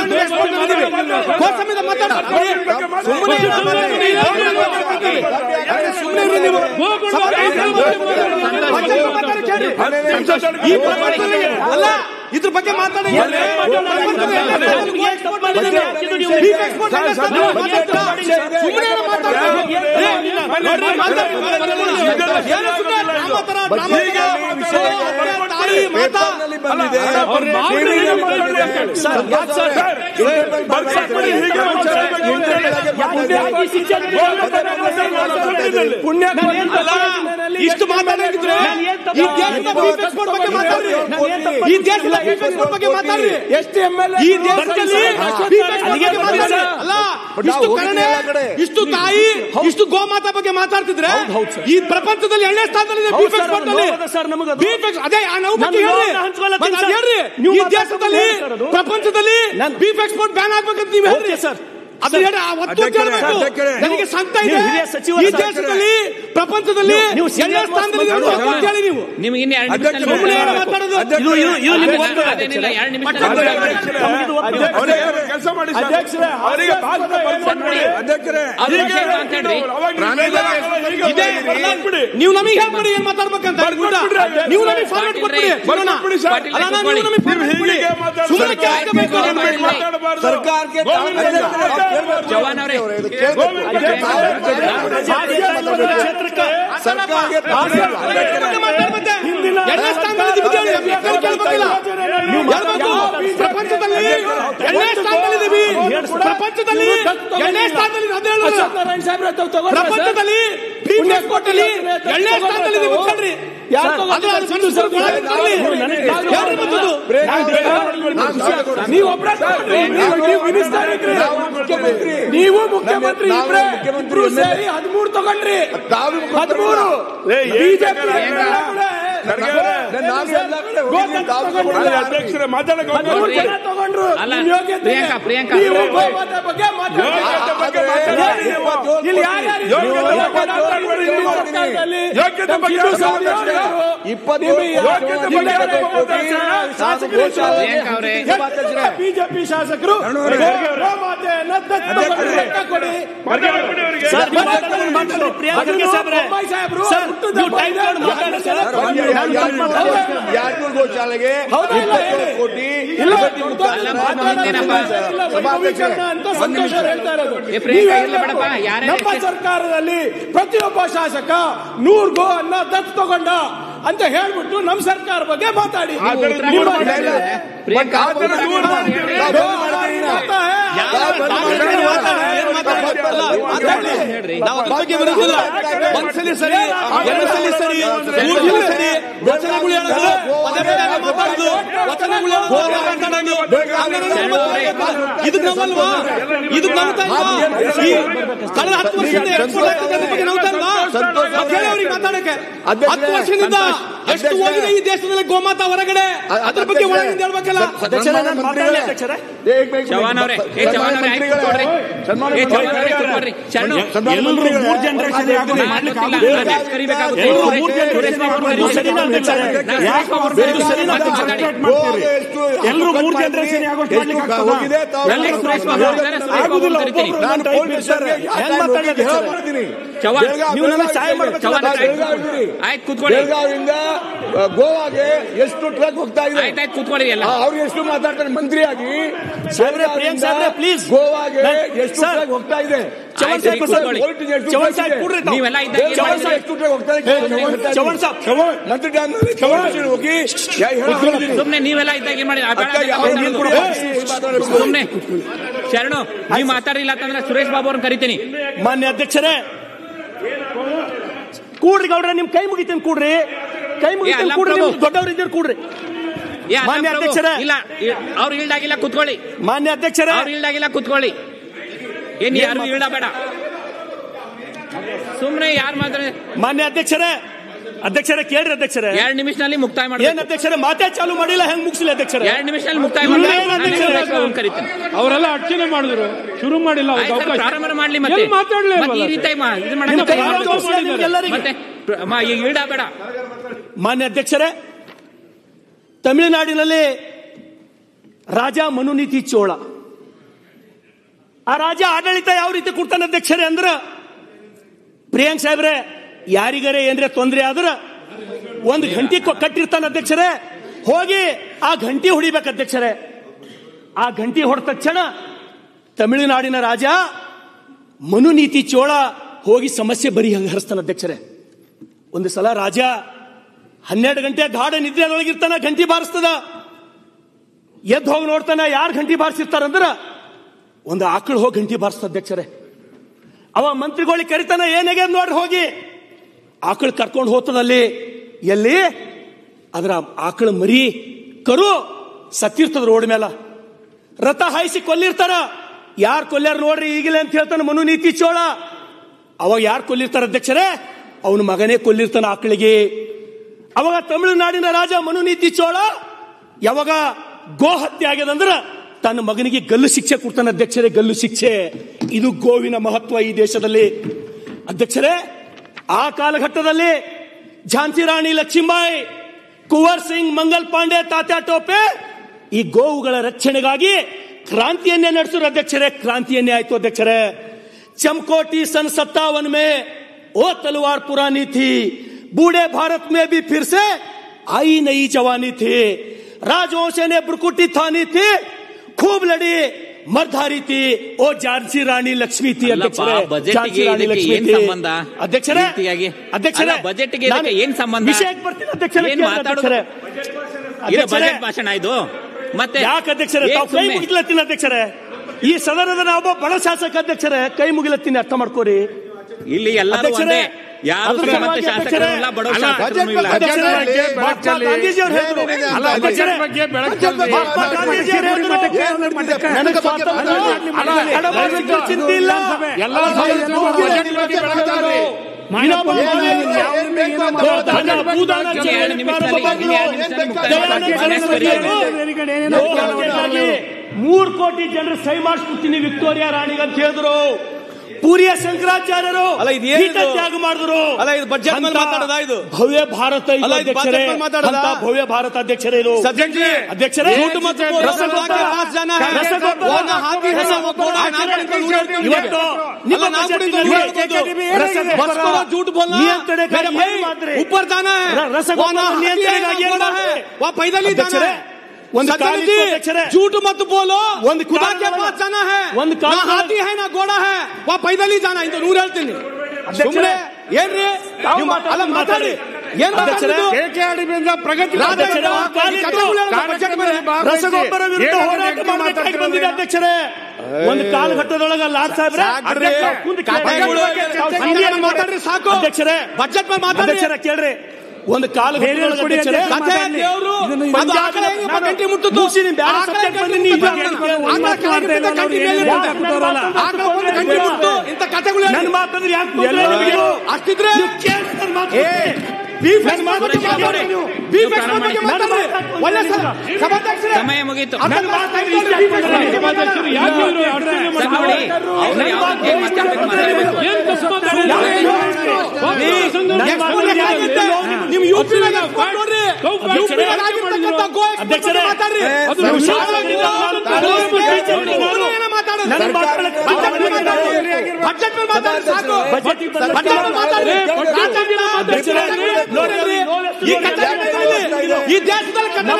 ಇದ್ರ ಬಗ್ಗೆ ಮಾತಾಡಿ. ಇಷ್ಟು ಮಾತಾಡಿದ್ರೆ ಈ ದೇಶದ ಬಗ್ಗೆ ಮಾತಾಡ್ರಿ, ಈ ದೇಶದ ಬಗ್ಗೆ ಮಾತಾಡ್ರಿ. ಎಷ್ಟು ಈ ದೇಶದಲ್ಲಿ ಅಲ್ಲ, ಇಷ್ಟು ಕರುಣೆ, ಇಷ್ಟು ತಾಯಿ, ಇಷ್ಟು ಗೋಮಾತಾ ಬಗ್ಗೆ ಮಾತಾಡ್ತಿದ್ರೆ ಈ ಪ್ರಪಂಚದಲ್ಲಿ 2ನೇ ಸ್ಥಾನದಲ್ಲಿದೆ ಬೀಫ್ ಎಕ್ಸ್ಪೋರ್ಟ್ ಅಲ್ಲಿ. ಅದೇ ನಾವು ಬಗ್ಗೆ ಹೇಳ್ರಿ. ಈ ದೇಶದಲ್ಲಿ ಪ್ರಪಂಚದಲ್ಲಿ ಬೀಫ್ ಎಕ್ಸ್ಪೋರ್ಟ್ ಬ್ಯಾನ್ ಆಗ್ಬೇಕಂತ ನೀವು ಹೇಳ್ರಿ ಸರ್. ನನಗೆ ಸಂತ ಇದೆ. ಈ ದೇಶದಲ್ಲಿ ಪ್ರಪಂಚದಲ್ಲಿ 2ನೇ ಸ್ಥಾನದಲ್ಲಿ ನೀವು ಕೆಲಸ ಮಾಡಿ. ನೀವು ನಮಗೆ ಹೇಳ್ಬಿಡಿ ಏನ್ ಮಾತಾಡ್ಬೇಕಂತ. ನೀವು ನಮಗೆ ಫಾರ್ವರ್ಡ್ ಕೊಟ್ಬಿಡಿ. ಸರ್ಕಾರಕ್ಕೆ ಚವ್ಹಾಣ್ ಅವರೇ, ಪ್ರಪಂಚದಲ್ಲಿ 2ನೇ ಸ್ಥಾನದಲ್ಲಿದ್ದೀವಿ. ಪ್ರಪಂಚದಲ್ಲಿ 2ನೇ ಸ್ಥಾನದಲ್ಲಿ ಪ್ರಪಂಚದಲ್ಲಿ ಪುಣ್ಯಕೋಟಲ್ಲಿ ಎಳ್ಳೆ ಸ್ಥಾನದಲ್ಲಿ ನೀವು ಮುಖಂಡ್ರಿ. ನೀವು ನೀವು ಮುಖ್ಯಮಂತ್ರಿ 13 ತಗೊಂಡ್ರಿ. 13 ಬಿಜೆಪಿ ಅಧ್ಯಕ್ಷರೇ ಮಾತಾಡೋದು ಪ್ರಿಯಾಂಕಾ ಬಿಜೆಪಿ ಶಾಸಕರು ಗೋಶಾಲೆಗೆ 20 ಕೋಟಿ ನಮ್ಮ ಸರ್ಕಾರದಲ್ಲಿ ಪ್ರತಿಯೊಬ್ಬ ಶಾಸಕ 100 ಗೋ ಅನ್ನ ದತ್ತು ತಗೊಂಡ ಅಂತ ಹೇಳ್ಬಿಟ್ಟು ನಮ್ಮ ಸರ್ಕಾರ ಬಗ್ಗೆ ಮಾತಾಡಿ. ಒಂದ್ಸಲಿ ಸರಿ, ಎರಡ್ಸಲಿ ಸರಿ, ಮೂರ್ಸಲಿ ಸರಿ, ವಚನಗಳು ಹೇಳೋದು, ಮಾತಾಡೋದು, ವಚನಗಳು ಮಾತಾಡೋದು, ಇದು ನಮ್ಮಲ್ವಾ? ಇದು ನಮ್ತಾ ಇಲ್ವಾ? ಕಳೆದ 10 ವರ್ಷದಿಂದ ಬಗ್ಗೆ ನಮ್ತಾ ಇಲ್ವಾ? ಅವ್ರಿಗೆ ಮಾತಾಡಕ್ಕೆ 10 ವರ್ಷದಿಂದ ಎಷ್ಟು ಹೋಗಿದೆ ಈ ದೇಶದಲ್ಲಿ ಗೋಮಾತಾ ಹೊರಗಡೆ, ಅದ್ರ ಬಗ್ಗೆ ಒಳಗಿಂದ ಹೇಳ್ಬೇಕಲ್ಲ. ಚವಾನ್ ಅವರೇ ಎಲ್ಲರೂ 3 ಜನರೇಷನ್ ಬೆಳಗಾವಿಯಿಂದ ಗೋವಾಗೆ ಎಷ್ಟು ಟ್ರಕ್ ಹೋಗ್ತಾ ಇದೆ, ಕೂತ್ಕೊಳ್ಳಿ. ಅವ್ರು ಎಷ್ಟು ಮಾತಾಡ್ತಾರೆ ಮಂತ್ರಿಯಾಗಿ. ಪ್ಲೀಸ್, ಗೋವಾಗೆ ಎಷ್ಟು ಟ್ರಕ್ ಹೋಗ್ತಾ ಇದೆ, ನೀವೆಲ್ಲ ಸುಮ್ನೆ ನೀವೆಲ್ಲ ಇದ್ದಾಗ ಏನ್ ಮಾಡಿ ಸುಮ್ನೆ ಶರಣು ನೀವು ಮಾತಾಡಿಲ್ಲ ಅಂತಂದ್ರೆ ಸುರೇಶ್ ಬಾಬು ಅವ್ರನ್ನ ಕರಿತೀನಿ. ಮಾನ್ಯ ಅಧ್ಯಕ್ಷರೇ, ಕೂಡ್ರಿ ಗೌಡ್ರೆ, ನಿಮ್ ಕೈ ಮುಗಿತೀನಿ, ಕೂಡ್ರಿ, ಕೈ ಮುಗಿತೀನಿ, ಕೂಡ್ರಿ, ದೊಡ್ಡವ್ರು ಇದ್ದೀರಿ, ಕೂಡ್ರಿ. ಮಾನ್ಯ ಅಧ್ಯಕ್ಷರೇ, ಇಲ್ಲ ಅವ್ರು ಇಲ್ದಾಗಿಲ್ಲ, ಕೂತ್ಕೊಳ್ಳಿ. ಮಾನ್ಯ ಅಧ್ಯಕ್ಷರೇ, ಅವ್ರು ಇಲ್ದಾಗಿಲ್ಲ, ಕೂತ್ಕೊಳ್ಳಿ. ಏನ್ ಯಾರು ಇಲ್ದ ಬೇಡ, ಸುಮ್ನೆ ಯಾರು ಮಾತಾಡ. ಮಾನ್ಯ ಅಧ್ಯಕ್ಷರೇ, ಕೇಳ್ರಿ ಅಧ್ಯಕ್ಷರೇ, 2 ನಿಮಿಷದಲ್ಲಿ ಮುಕ್ತಾಯ ಮಾಡಿ. ಏನ್ ಅಧ್ಯಕ್ಷರೇ, ಮಾತೇ ಚಾಲು ಮಾಡಿಲ್ಲ, ಹೆಂಗ್ ಮುಗಿಸಿಲ್ಲ ಅಧ್ಯಕ್ಷರೇ? 2 ನಿಮಿಷದಲ್ಲಿ ಮುಕ್ತಾಯ ಮಾಡಿ. ಕರಿತೀನಿ. ಅವರೆಲ್ಲ ಅರ್ಚನೆ ಮಾಡಿದ್ರು, ಶುರು ಮಾಡಿಲ್ಲ, ಪ್ರಾರಂಭ ಮಾಡ್ಲಿ. ಮತ್ತೆ ಮಾತಾಡ್ಲಿ, ಈ ರೀತಿ ಮತ್ತೆ ಇಡ ಬೇಡ. ಮಾನ್ಯ ಅಧ್ಯಕ್ಷರೇ, ತಮಿಳುನಾಡಿನಲ್ಲಿ ರಾಜ ಮನುನೀತಿ ಚೋಳ, ಆ ರಾಜ ಆಡಳಿತ ಯಾವ ರೀತಿ ಕೊಡ್ತಾನೆ ಅಧ್ಯಕ್ಷರೇ ಅಂದ್ರ, ಪ್ರಿಯಾಂಕ್ ಸಾಹೇಬ್ರೆ, ಯಾರಿಗಾರೆ ಏನ್ರೆ ತೊಂದರೆ ಆದ್ರ 1 ಗಂಟೆ ಕಟ್ಟಿರ್ತಾನೆ ಅಧ್ಯಕ್ಷರೇ, ಹೋಗಿ ಆ ಗಂಟೆ ಹೊಡಿಬೇಕು ಅಧ್ಯಕ್ಷರೇ. ಆ ಗಂಟೆ ಹೊಡೆದ ತಕ್ಷಣ ತಮಿಳುನಾಡಿನ ರಾಜ ಮನುನೀತಿ ಚೋಳ ಹೋಗಿ ಸಮಸ್ಯೆ ಬರಿಹರಿಸ್ತಾನೆ ಅಧ್ಯಕ್ಷರೇ. ಒಂದು ಸಲ ರಾಜ 12 ಗಂಟೆ ಗಾಢ ನಿದ್ರೆಯೊಳಗಿರ್ತಾನ, ಗಂಟೆ ಬಾರಿಸ್ತದ, ಎದ್ದು ಹೋಗಿ ನೋಡ್ತಾನ, ಯಾರು ಗಂಟೆ ಬಾರಿಸಿರ್ತಾರಂದ್ರ ಒಂದು ಆಕಳು ಹೋಗಿ ಗಂಟೆ ಬಾರಿಸ್ತ ಅಧ್ಯಕ್ಷರೇ. ಅವ ಮಂತ್ರಿಗಳಿಗೆ ಕರಿತಾನ, ಏನಾಗ್ಯದ ನೋಡ್ರಿ, ಹೋಗಿ ಆಕಳು ಕರ್ಕೊಂಡು ಹೋಗ್ತದಲ್ಲಿ, ಎಲ್ಲಿ ಅದರ ಆಕಳ ಮರಿ ಕರು ಸತ್ತಿರ್ತದ ರೋಡ್ ಮೇಲೆ, ರಥ ಹಾಯಿಸಿ ಕೊಲ್ಲಿರ್ತಾರ. ಯಾರು ಕೊಲ್ಯಾರ ನೋಡ್ರಿ ಈಗಲೇ ಅಂತ ಹೇಳ್ತಾನೆ ಮನುನೀತಿ ಚೋಳ. ಅವಾಗ ಯಾರು ಕೊಲ್ಲಿರ್ತಾರ ಅಧ್ಯಕ್ಷರೇ? ಅವನ ಮಗನೇ ಕೊಲ್ಲಿರ್ತಾನ ಆಕಳಿಗೆ. ಅವಾಗ ತಮಿಳುನಾಡಿನ ರಾಜ ಮನುನೀತಿ ಚೋಳ ಯಾವಾಗ ಗೋ ಹತ್ಯೆ ಆಗ್ಯದಂದ್ರ ತನ್ನ ಮಗನಿಗೆ ಗಲ್ಲು ಶಿಕ್ಷೆ ಕೊಡ್ತಾನೆ ಅಧ್ಯಕ್ಷರೇ, ಗಲ್ಲು ಶಿಕ್ಷೆ. ಇದು ಗೋವಿನ ಮಹತ್ವ ಈ ದೇಶದಲ್ಲಿ ಅಧ್ಯಕ್ಷರೇ. ಆ ಕಾಲಘಟ್ಟದಲ್ಲಿ ಝಾನ್ಸಿ ರಾಣಿ ಲಕ್ಷ್ಮೀಬಾಯಿ, ಕುವರ್ ಸಿಂಗ್, ಮಂಗಲ್ ಪಾಂಡೆ, ತಾತ್ಯಾ ಟೋಪೆ ಈ ಗೋವುಗಳ ರಕ್ಷಣೆಗಾಗಿ ಕ್ರಾಂತಿಯನ್ನೇ ನಡೆಸಿದ್ರು ಅಧ್ಯಕ್ಷರೇ. ಕ್ರಾಂತಿಯನ್ನೇ ಆಯ್ತು ಅಧ್ಯಕ್ಷರೇ. चमकोटी सन 57 में ओ तलवार पुरानी थी, बूढ़े भारत में भी फिर से आई नई जवानी थी, राजवंश ने ब्रुकुटी थानी थी, खूब लड़ी मर्धारी थी, ओ झांसी रानी लक्ष्मी थी अध्यक्षರೇ. झांसी रानी लक्ष्मी ಏನ್ ಸಂಬಂಧ ಅಧ್ಯಕ್ಷರೇ? ಅಧ್ಯಕ್ಷರೇ, ಬಜೆಟ್ಗೆ ಏನ್ ಸಂಬಂಧ? ವಿಷಯಕ್ಕೆ ಬರ್ತೀನಿ ಅಧ್ಯಕ್ಷರೇ. ಏನ್ ಮಾತಾಡೋದು? ಇದು ಬಜೆಟ್ ಭಾಷಣ ಇದು. ಮತ್ತೆ ಯಾಕೆ ಅಧ್ಯಕ್ಷರೇ ತಾವು ಕೈ ಮುಗಿಲತ್ತೀನಿ ಅಧ್ಯಕ್ಷರೇ? ಈ ಸದನದ ಒಬ್ಬ ಬಡ ಶಾಸಕ ಅಧ್ಯಕ್ಷರೇ, ಕೈ ಮುಗಿಲತ್ತೀನಿ, ಅರ್ಥ ಮಾಡ್ಕೋರಿ. ಇಲ್ಲಿ ಎಲ್ಲರೂ ಒಂದೇ ಯಾರು ಶ್ರೀಮಂತ ಶಾಸಕರಲ್ಲ, ಬಡವ ಶಾಸಕರು ಇಲ್ಲ. ಗಾಂಧೀಜಿಯವರು ಹೇಳಿದ್ರು, ಚಿಂತೆ ಇಲ್ಲ, ಮೂರು ಕೋಟಿ ಜನರು ಸಹಿ ಮಾಡಿಸ್ಬಿಡ್ತೀನಿ ವಿಕ್ಟೋರಿಯಾ ರಾಣಿಗೆ ಅಂತ ಹೇಳಿದ್ರು. ಪೂರಿಯ ಶಂಕರಾಚಾರ್ಯರು ತ್ಯಾಗ ಮಾಡಿದ್ರು. ಅಲ್ಲ, ಇದು ಬಜೆಟ್ ಮೇಲೆ ಮಾತಾಡೋದಾ? ಇದು ಭವ್ಯ ಭಾರತ ಭವ್ಯ ಭಾರತ ಅಧ್ಯಕ್ಷರೇ, ಇದು ಅಧ್ಯಕ್ಷರೇ झूठ बोलना ऊपर जाना है, वहाँ पैदल ही जाना है. झूठ मत बोलो, खुदा के पास जाना है, ना हाथी है ना घोड़ा है, वहाँ पैदल ही जाना. ಇಂತ ನೂರು ಹೇಳ್ತೀನಿ. ಸುಮ್ಮನೆ ಏನ್ರಿ ಅಲ್ಲ ಮಾತಾಡಿ, ಏನ್ ಪ್ರಗತಿ ರಸಗೊಬ್ಬರ ವಿರುದ್ಧ ಹೋರಾಟ ಮಾಡಬೇಕಾಗಿ ಬಂದಿದೆ ಅಧ್ಯಕ್ಷರೇ. ಒಂದು ಕಾಲಘಟ್ಟದೊಳಗ ಲಾಡ್ ಸಾಹೇಬ್ರೆ ಮಾತಾಡ್ರಿ ಸಾಕು ಅಧ್ಯಕ್ಷರೇ. ಬಜೆಟ್ ಮೇಲೆ ಮಾತಾಡ್ರಿ ಕೇಳ್ರಿ. ಒಂದು ಕಾಲ ಅಷ್ಟಿದ್ರೆ ಸಮಯ ಮುಗೀತು. ನಿಮ್ ಈ ದೇಶದಲ್ಲಿ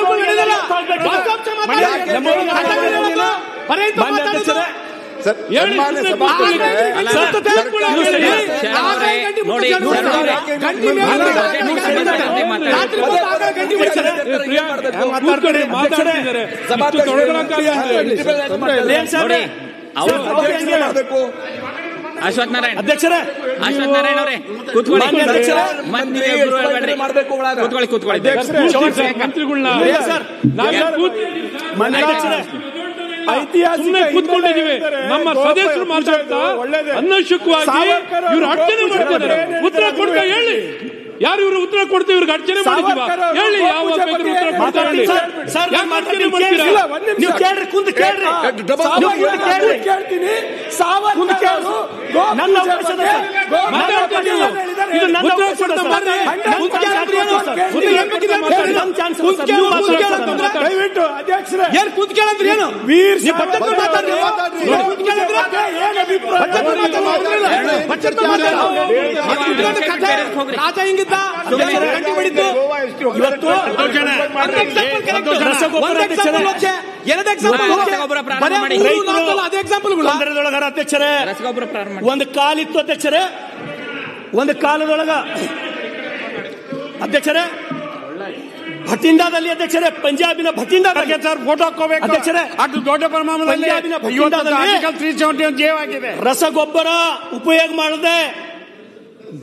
ಅಶ್ವಥ್ ನಾರಾಯಣ್ ಅಧ್ಯಕ್ಷರೇ, ಅಶ್ವಥ್ ನಾರಾಯಣ್ ಅವರೇ ಕೂತ್ಕೊಳ್ಳಿ. ಕೂತ್ಕೊಂಡಿದ್ದೀವಿ. ನಮ್ಮ ಸದಸ್ಯರು ಮಾತಾಡ್ತಾ ಅನವಶ್ಯಕವಾಗಿ ಇವ್ರು ಅರ್ಚನೆ ಮಾಡ್ತಿದ್ದಾರೆ. ಉತ್ತರ ಕೊಡ್ತಾ ಹೇಳಿ, ಯಾರು ಇವರು ಉತ್ತರ ಕೊಡ್ತೀವಿ? ಇವ್ರಿಗೆ ಅರ್ಚನೆ ಮಾಡಿದೀವ ಹೇಳಿ, ಯಾವ ಬೇಕಾದ್ರೂ ಉತ್ತರ ಕೊಡ್ತಾರೆ. ನೀವು ಕೇಳ್ರಿ, ಕುಂತ ಕೇಳ್ರಿ, ಕೇಳ್ತೀನಿ. ನನ್ನ ಏನ್ ಕೂತ್ ಕೇಳಂದ್ರಿ? ಏನು ವೀರ್ ರಾಜ ಹಿಂಗಿದ್ದ ಇವತ್ತು ಅಧ್ಯಕ್ಷರೇ. ಒಂದು ಕಾಲಿತ್ತು ಅಧ್ಯಕ್ಷರೇ, ಒಂದು ಕಾಲದೊಳಗ ಅಧ್ಯಕ್ಷರೇ ಭಟಿಂಡಾದಲ್ಲಿ ಅಧ್ಯಕ್ಷರೇ, ಪಂಜಾಬಿನ ಭಟಿಂಡಾದಲ್ಲಿ ಫೋಟೋ ಹಾಕೋಬೇಕು ಅಧ್ಯಕ್ಷರೇ. ಅದು ದೊಡ್ಡ ಪ್ರಮಾಣದಲ್ಲಿ ರಸಗೊಬ್ಬರ ಉಪಯೋಗ ಮಾಡದೆ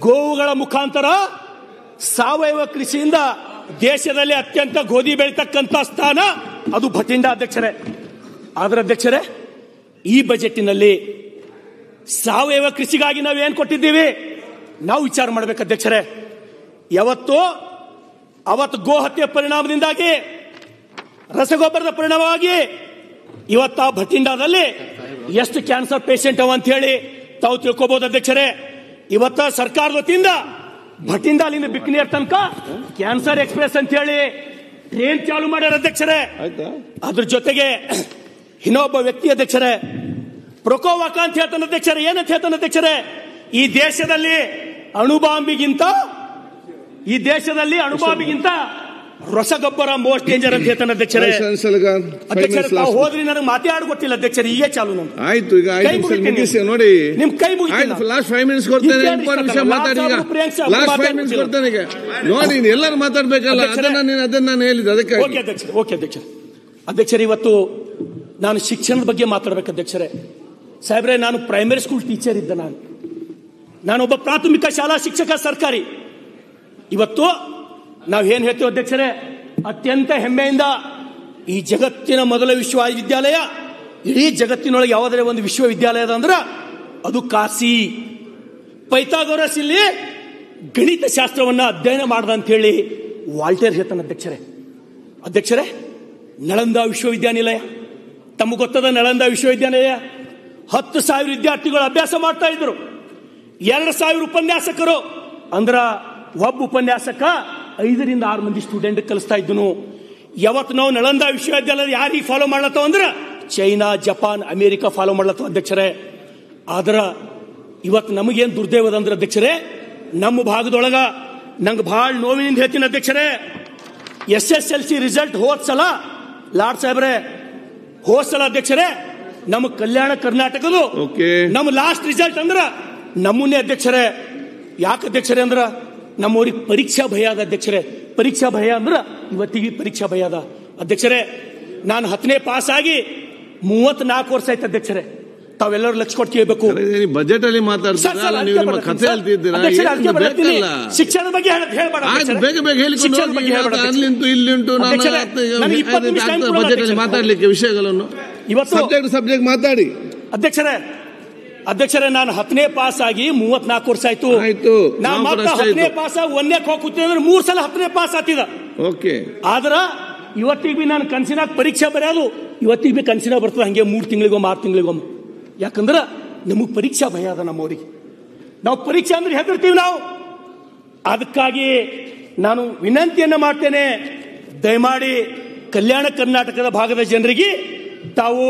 ಗೋವುಗಳ ಮುಖಾಂತರ ಸಾವಯವ ಕೃಷಿಯಿಂದ ದೇಶದಲ್ಲಿ ಅತ್ಯಂತ ಗೋಧಿ ಬೆಳೀತಕ್ಕಂಥ ಸ್ಥಾನ ಅದು ಭಟಿಂಡಾ ಅಧ್ಯಕ್ಷರೇ. ಆದ್ರೆ ಅಧ್ಯಕ್ಷರೇ, ಈ ಬಜೆಟಿನಲ್ಲಿ ಸಾವಯವ ಕೃಷಿಗಾಗಿ ನಾವು ಏನ್ ಕೊಟ್ಟಿದ್ದೀವಿ ನಾವು ವಿಚಾರ ಮಾಡಬೇಕು ಅಧ್ಯಕ್ಷರೇ. ಅವತ್ತು ಗೋ ಹತ್ಯೆ ಪರಿಣಾಮದಿಂದಾಗಿ, ರಸಗೊಬ್ಬರದ ಪರಿಣಾಮವಾಗಿ ಇವತ್ತ ಭಟಿಂಡಾದಲ್ಲಿ ಎಷ್ಟು ಕ್ಯಾನ್ಸರ್ ಪೇಷಂಟ್ ಅವ ಅಂತ ಹೇಳಿ ತಾವು ತಿಳ್ಕೋಬಹುದು ಅಧ್ಯಕ್ಷರೇ. ಇವತ್ತ ಸರ್ಕಾರದ ವತಿಯಿಂದ ಭಟಿಂಡಾಲಿಂದ ಬಿಕ್ನಿಯರ್ ತನಕ ಕ್ಯಾನ್ಸರ್ ಎಕ್ಸ್ಪ್ರೆಸ್ ಅಂತ ಹೇಳಿ ಟ್ರೈನ್ ಚಾಲು ಮಾಡ್ಯಾರ ಅಧ್ಯಕ್ಷರೇ. ಅದ್ರ ಜೊತೆಗೆ ಇನ್ನೊಬ್ಬ ವ್ಯಕ್ತಿ ಅಧ್ಯಕ್ಷರೇ ಪ್ರೊಕೋವಾಕ ಅಂತ ಹೇಳ್ತಾನೆ ಅಧ್ಯಕ್ಷರೇ. ಏನಂತ ಹೇಳ್ತಾನೆ ಅಧ್ಯಕ್ಷರೇ? ಈ ದೇಶದಲ್ಲಿ ಅಣುಬಾಂಬಿಗಿಂತ ರಸಗೊಬ್ಬರ ಮೋಸ್ಟ್ ಡೇಂಜರ್ ಅಂತ ಹೇಳ್ತಾನೆ ಅಧ್ಯಕ್ಷರೇ. ತಾವು ಹೋದ್ರಿ, ನನಗೆ ಮಾತಾಡ ಗೊತ್ತಿಲ್ಲ ಅಧ್ಯಕ್ಷರೇ. ಈಗ ಚಾಲು ನಮ್ದು ಆಯ್ತು. ಈಗ 5 ನಿಮಿಷ ಮುಗಿಸಿ ನೋಡಿ. ನಿಮ್ ಕೈ ಮುಗಿಸಿ ಲಾಸ್ಟ್ 5 ಮಿನಿಟ್ಸ್ ಕೊಡ್ತೇನೆ. ಮಾತಾಡಿ, ಲಾಸ್ಟ್ 5 ಮಿನಿಟ್ಸ್ ಕೊಡ್ತೇನೆ. ಈಗ ನೋಡಿ, ಎಲ್ಲರೂ ಮಾತಾಡ್ಬೇಕಲ್ಲ, ಅದನ್ನ ನಾನು ಹೇಳಿದೆ ಅದಕ್ಕೆ. ಓಕೆ ಅಧ್ಯಕ್ಷರೇ, ಇವತ್ತು ನಾನು ಶಿಕ್ಷಣದ ಬಗ್ಗೆ ಮಾತಾಡ್ಬೇಕು ಅಧ್ಯಕ್ಷರೇ. ಸಾಹೇಬ್ರೆ, ನಾನು ಪ್ರೈಮರಿ ಸ್ಕೂಲ್ ಟೀಚರ್ ಇದ್ದೆ. ನಾನೊಬ್ಬ ಪ್ರಾಥಮಿಕ ಶಾಲಾ ಶಿಕ್ಷಕ ಸರ್ಕಾರಿ. ಇವತ್ತು ನಾವೇನು ಹೇಳ್ತೀವಿ ಅಧ್ಯಕ್ಷರೇ, ಅತ್ಯಂತ ಹೆಮ್ಮೆಯಿಂದ ಈ ಜಗತ್ತಿನ ಮೊದಲ ವಿಶ್ವವಿದ್ಯಾಲಯ, ಇಡೀ ಜಗತ್ತಿನೊಳಗೆ ಯಾವುದೇ ಒಂದು ವಿಶ್ವವಿದ್ಯಾಲಯದ ಅಂದ್ರೆ ಅದು ಕಾಶಿ. ಪೈಥಾಗೋರಸ್ ಇಲ್ಲಿ ಗಣಿತ ಶಾಸ್ತ್ರವನ್ನ ಅಧ್ಯಯನ ಮಾಡ್ದ ಅಂತ ಹೇಳಿ ವಾಲ್ಟೇರ್ ಹೇಳ್ತಾನೆ ಅಧ್ಯಕ್ಷರೇ. ನಳಂದ ವಿಶ್ವವಿದ್ಯಾನಿಲಯ, ತಮಗೆ ಗೊತ್ತದ ನಳಂದ ವಿಶ್ವವಿದ್ಯಾನಿಲಯ 10,000 ವಿದ್ಯಾರ್ಥಿಗಳು ಅಭ್ಯಾಸ ಮಾಡ್ತಾ ಇದ್ರು. 2,000 ಉಪನ್ಯಾಸಕರು ಅಂದ್ರ ಒಬ್ಬ ಉಪನ್ಯಾಸಕ 5 ರಿಂದ 6 ಮಂದಿ ಸ್ಟೂಡೆಂಟ್ ಕಲಿಸ್ತಾ ಇದ್ದನು. ಯಾವತ್ತು ನಾವು ನಳಂದ ವಿಶ್ವವಿದ್ಯಾಲಯ ಯಾರಿಗೆ ಫಾಲೋ ಮಾಡ್ಲತ್ತವ ಅಂದ್ರ ಚೈನಾ, ಜಪಾನ್, ಅಮೆರಿಕ ಫಾಲೋ ಮಾಡ್ಲತ್ತವ ಅಧ್ಯಕ್ಷರೇ. ಆದ್ರ ಇವತ್ತು ನಮಗೇನು ದುರ್ದೈವದ ಅಂದ್ರೆ ಅಧ್ಯಕ್ಷರೇ, ನಮ್ಮ ಭಾಗದೊಳಗ ನಂಗೆ ಬಹಳ ನೋವಿನಿಂದ ಹೇಳ್ತೀನಿ ಅಧ್ಯಕ್ಷರೇ, SSLC ರಿಸಲ್ಟ್ ಹೋದ್ಸಲ ಲಾಡ್ ಸಾಹೇಬ್ರೆ, ಹೋದ್ಸಲ ಅಧ್ಯಕ್ಷರೇ ನಮ್ಮ ಕಲ್ಯಾಣ ಕರ್ನಾಟಕದು ನಮ್ಮ ಲಾಸ್ಟ್ ರಿಸಲ್ಟ್ ಅಂದ್ರ ನಮ್ಮನ್ನೇ ಅಧ್ಯಕ್ಷರೇ. ಯಾಕೆ ಅಧ್ಯಕ್ಷರೇ ಅಂದ್ರ ನಮ್ಮವ್ರಿಗೆ ಪರೀಕ್ಷಾ ಭಯ ಅದ ಅಧ್ಯಕ್ಷರೇ. ಪರೀಕ್ಷಾ ಭಯ ಅಂದ್ರ ಇವತ್ತಿಗೆ ಪರೀಕ್ಷಾ ಭಯ ಅದ ಅಧ್ಯಕ್ಷರೇ. ನಾನು 10ನೇ ಪಾಸ್ ಆಗಿ 34 ವರ್ಷ ಆಯ್ತು ಅಧ್ಯಕ್ಷರೇ. ತಾವೆಲ್ಲರೂ ಲಕ್ಷ ಕೊಟ್ಟು ಕೇಳಬೇಕು. ಬಜೆಟ್ ಅಲ್ಲಿ ಶಿಕ್ಷಣದ ಬಗ್ಗೆ ಮಾತಾಡ್ಲಿಕ್ಕೆ ವಿಷಯಗಳನ್ನು ಸಬ್ಜೆಕ್ಟ್ ಮಾತಾಡಿ ಅಧ್ಯಕ್ಷರೇ. ನಾನು 10ನೇ ಪಾಸ್ ಆಗಿ 34 ವರ್ಷ ಆಯ್ತು. ನಾ ಮತ್ತೆ 10ನೇ ಪಾಸ್ ಆಗಿ 1ನೇ ಕೂತೀನಿ ಅಂದ್ರೆ 3 ಸಲ 10ನೇ ಪಾಸ್ ಆತಿದ. ಆದ್ರ ಇವತ್ತಿಗೆ ಬಿ ನಾನು ಕನಸಿನಾಗ ಪರೀಕ್ಷೆ ಬರೆಯೋದು ಇವತ್ತಿಗೆ ಬಿ ಕನಸಿನಾಗ ಬರ್ತದೆ ಹಂಗೆ 3 ತಿಂಗಳಿಗೊಮ್ಮೆ 6 ತಿಂಗಳಿಗೊಮ್ಮೆ. ಯಾಕಂದ್ರ ನಮಗ್ ಪರೀಕ್ಷಾ ಭಯ ಅದ ನಮ್ಮವ್ರಿಗೆ. ನಾವು ಪರೀಕ್ಷೆ ಅಂದ್ರೆ ಹೆದರ್ತೀವಿ ನಾವು. ಅದಕ್ಕಾಗಿ ನಾನು ವಿನಂತಿಯನ್ನ ಮಾಡ್ತೇನೆ, ದಯಮಾಡಿ ಕಲ್ಯಾಣ ಕರ್ನಾಟಕದ ಭಾಗದ ಜನರಿಗೆ ತಾವು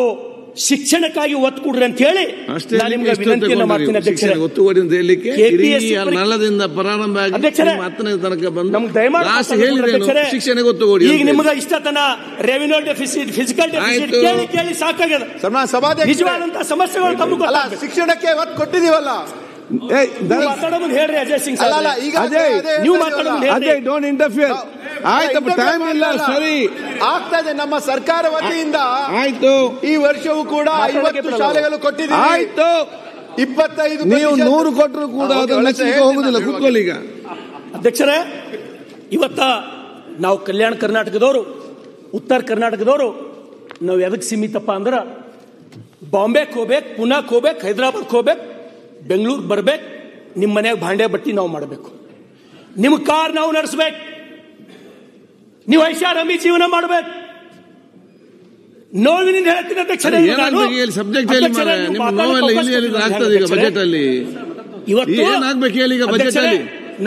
ಶಿಕ್ಷಣಕ್ಕಾಗಿ ಒತ್ತು ಕೊಡ್ರಿ ಅಂತ ಹೇಳಿ ನಾನು ನಿಮ್ಗೆ ವಿನಂತಿಯನ್ನ ಮಾಡ್ತೀನಿ ಅಧ್ಯಕ್ಷರೇ. ಈಗ ನಿಮ್ಗೆ ಇಷ್ಟತನ ರೆವಿನ್ಯೂ ಡೆಫಿಸಿಟ್, ಫಿಸಿಕಲ್ ಡೆಫಿಸಿಟ್ ಕೇಳಿ ಕೇಳಿ ಸಾಕಾಗ್ಯದ. ನಿಜವಾದಂತಹ ಸಮಸ್ಯೆಗಳು ತಮಗೆ ಶಿಕ್ಷಣಕ್ಕೆ ಒತ್ತು ಕೊಟ್ಟಿದೀವಲ್ಲ. ಹೇಳ್ರಿ ಅಜಯ್ ಸಿಂಗ್ ನೀವು ಡೋಂಟ್ ಇಂಟರ್ಫಿಯರ್. ಆಯ್ತು, ಟೈಮ್ ಇಲ್ಲ. ಸರಿ, ಆಗ್ತಾ ಇದೆ. ನಮ್ಮ ಸರ್ಕಾರ ವತಿಯಿಂದ ಆಯ್ತು, ಈ ವರ್ಷವೂ ಕೂಡ 50 ಶಾಲೆಗಳು ಕೊಟ್ಟಿದ್ದೀವಿ. ಆಯ್ತು, 25 ನೀವು 100 ಕೊಟ್ಟರು ಕೂಡ ಹೋಗುದಿಲ್ಲ. ಕೂತ್ಕೊಳ್ಳಿ. ಈಗ ಅಧ್ಯಕ್ಷರೇ, ಇವತ್ತ ನಾವು ಕಲ್ಯಾಣ ಕರ್ನಾಟಕದವರು, ಉತ್ತರ ಕರ್ನಾಟಕದವರು ನಾವು ಎದಕ್ಕೆ ಸೀಮಿತಪ್ಪ ಅಂದ್ರ ಬಾಂಬೆಗೆ ಹೋಗ್ಬೇಕು, ಪುನಾಕ್ ಹೋಗ್ಬೇಕು, ಹೈದರಾಬಾದ್ ಹೋಗ್ಬೇಕು, ಬೆಂಗಳೂರು ಬರ್ಬೇಕು, ನಿಮ್ಮ ಮನೆಯಾಗ ಭಾಂಡೆ ಬಟ್ಟಿ ನಾವು ಮಾಡಬೇಕು, ನಿಮ್ಮ ಕಾರ್ ನಾವು ನಡೆಸಬೇಕು, ನೀವು ಐಷಾರಾಮಿ ಜೀವನ ಮಾಡಬೇಕು. ನೋವಿನಿಂದ ಹೇಳ್ತೀನಿ ಅಧ್ಯಕ್ಷರೇ.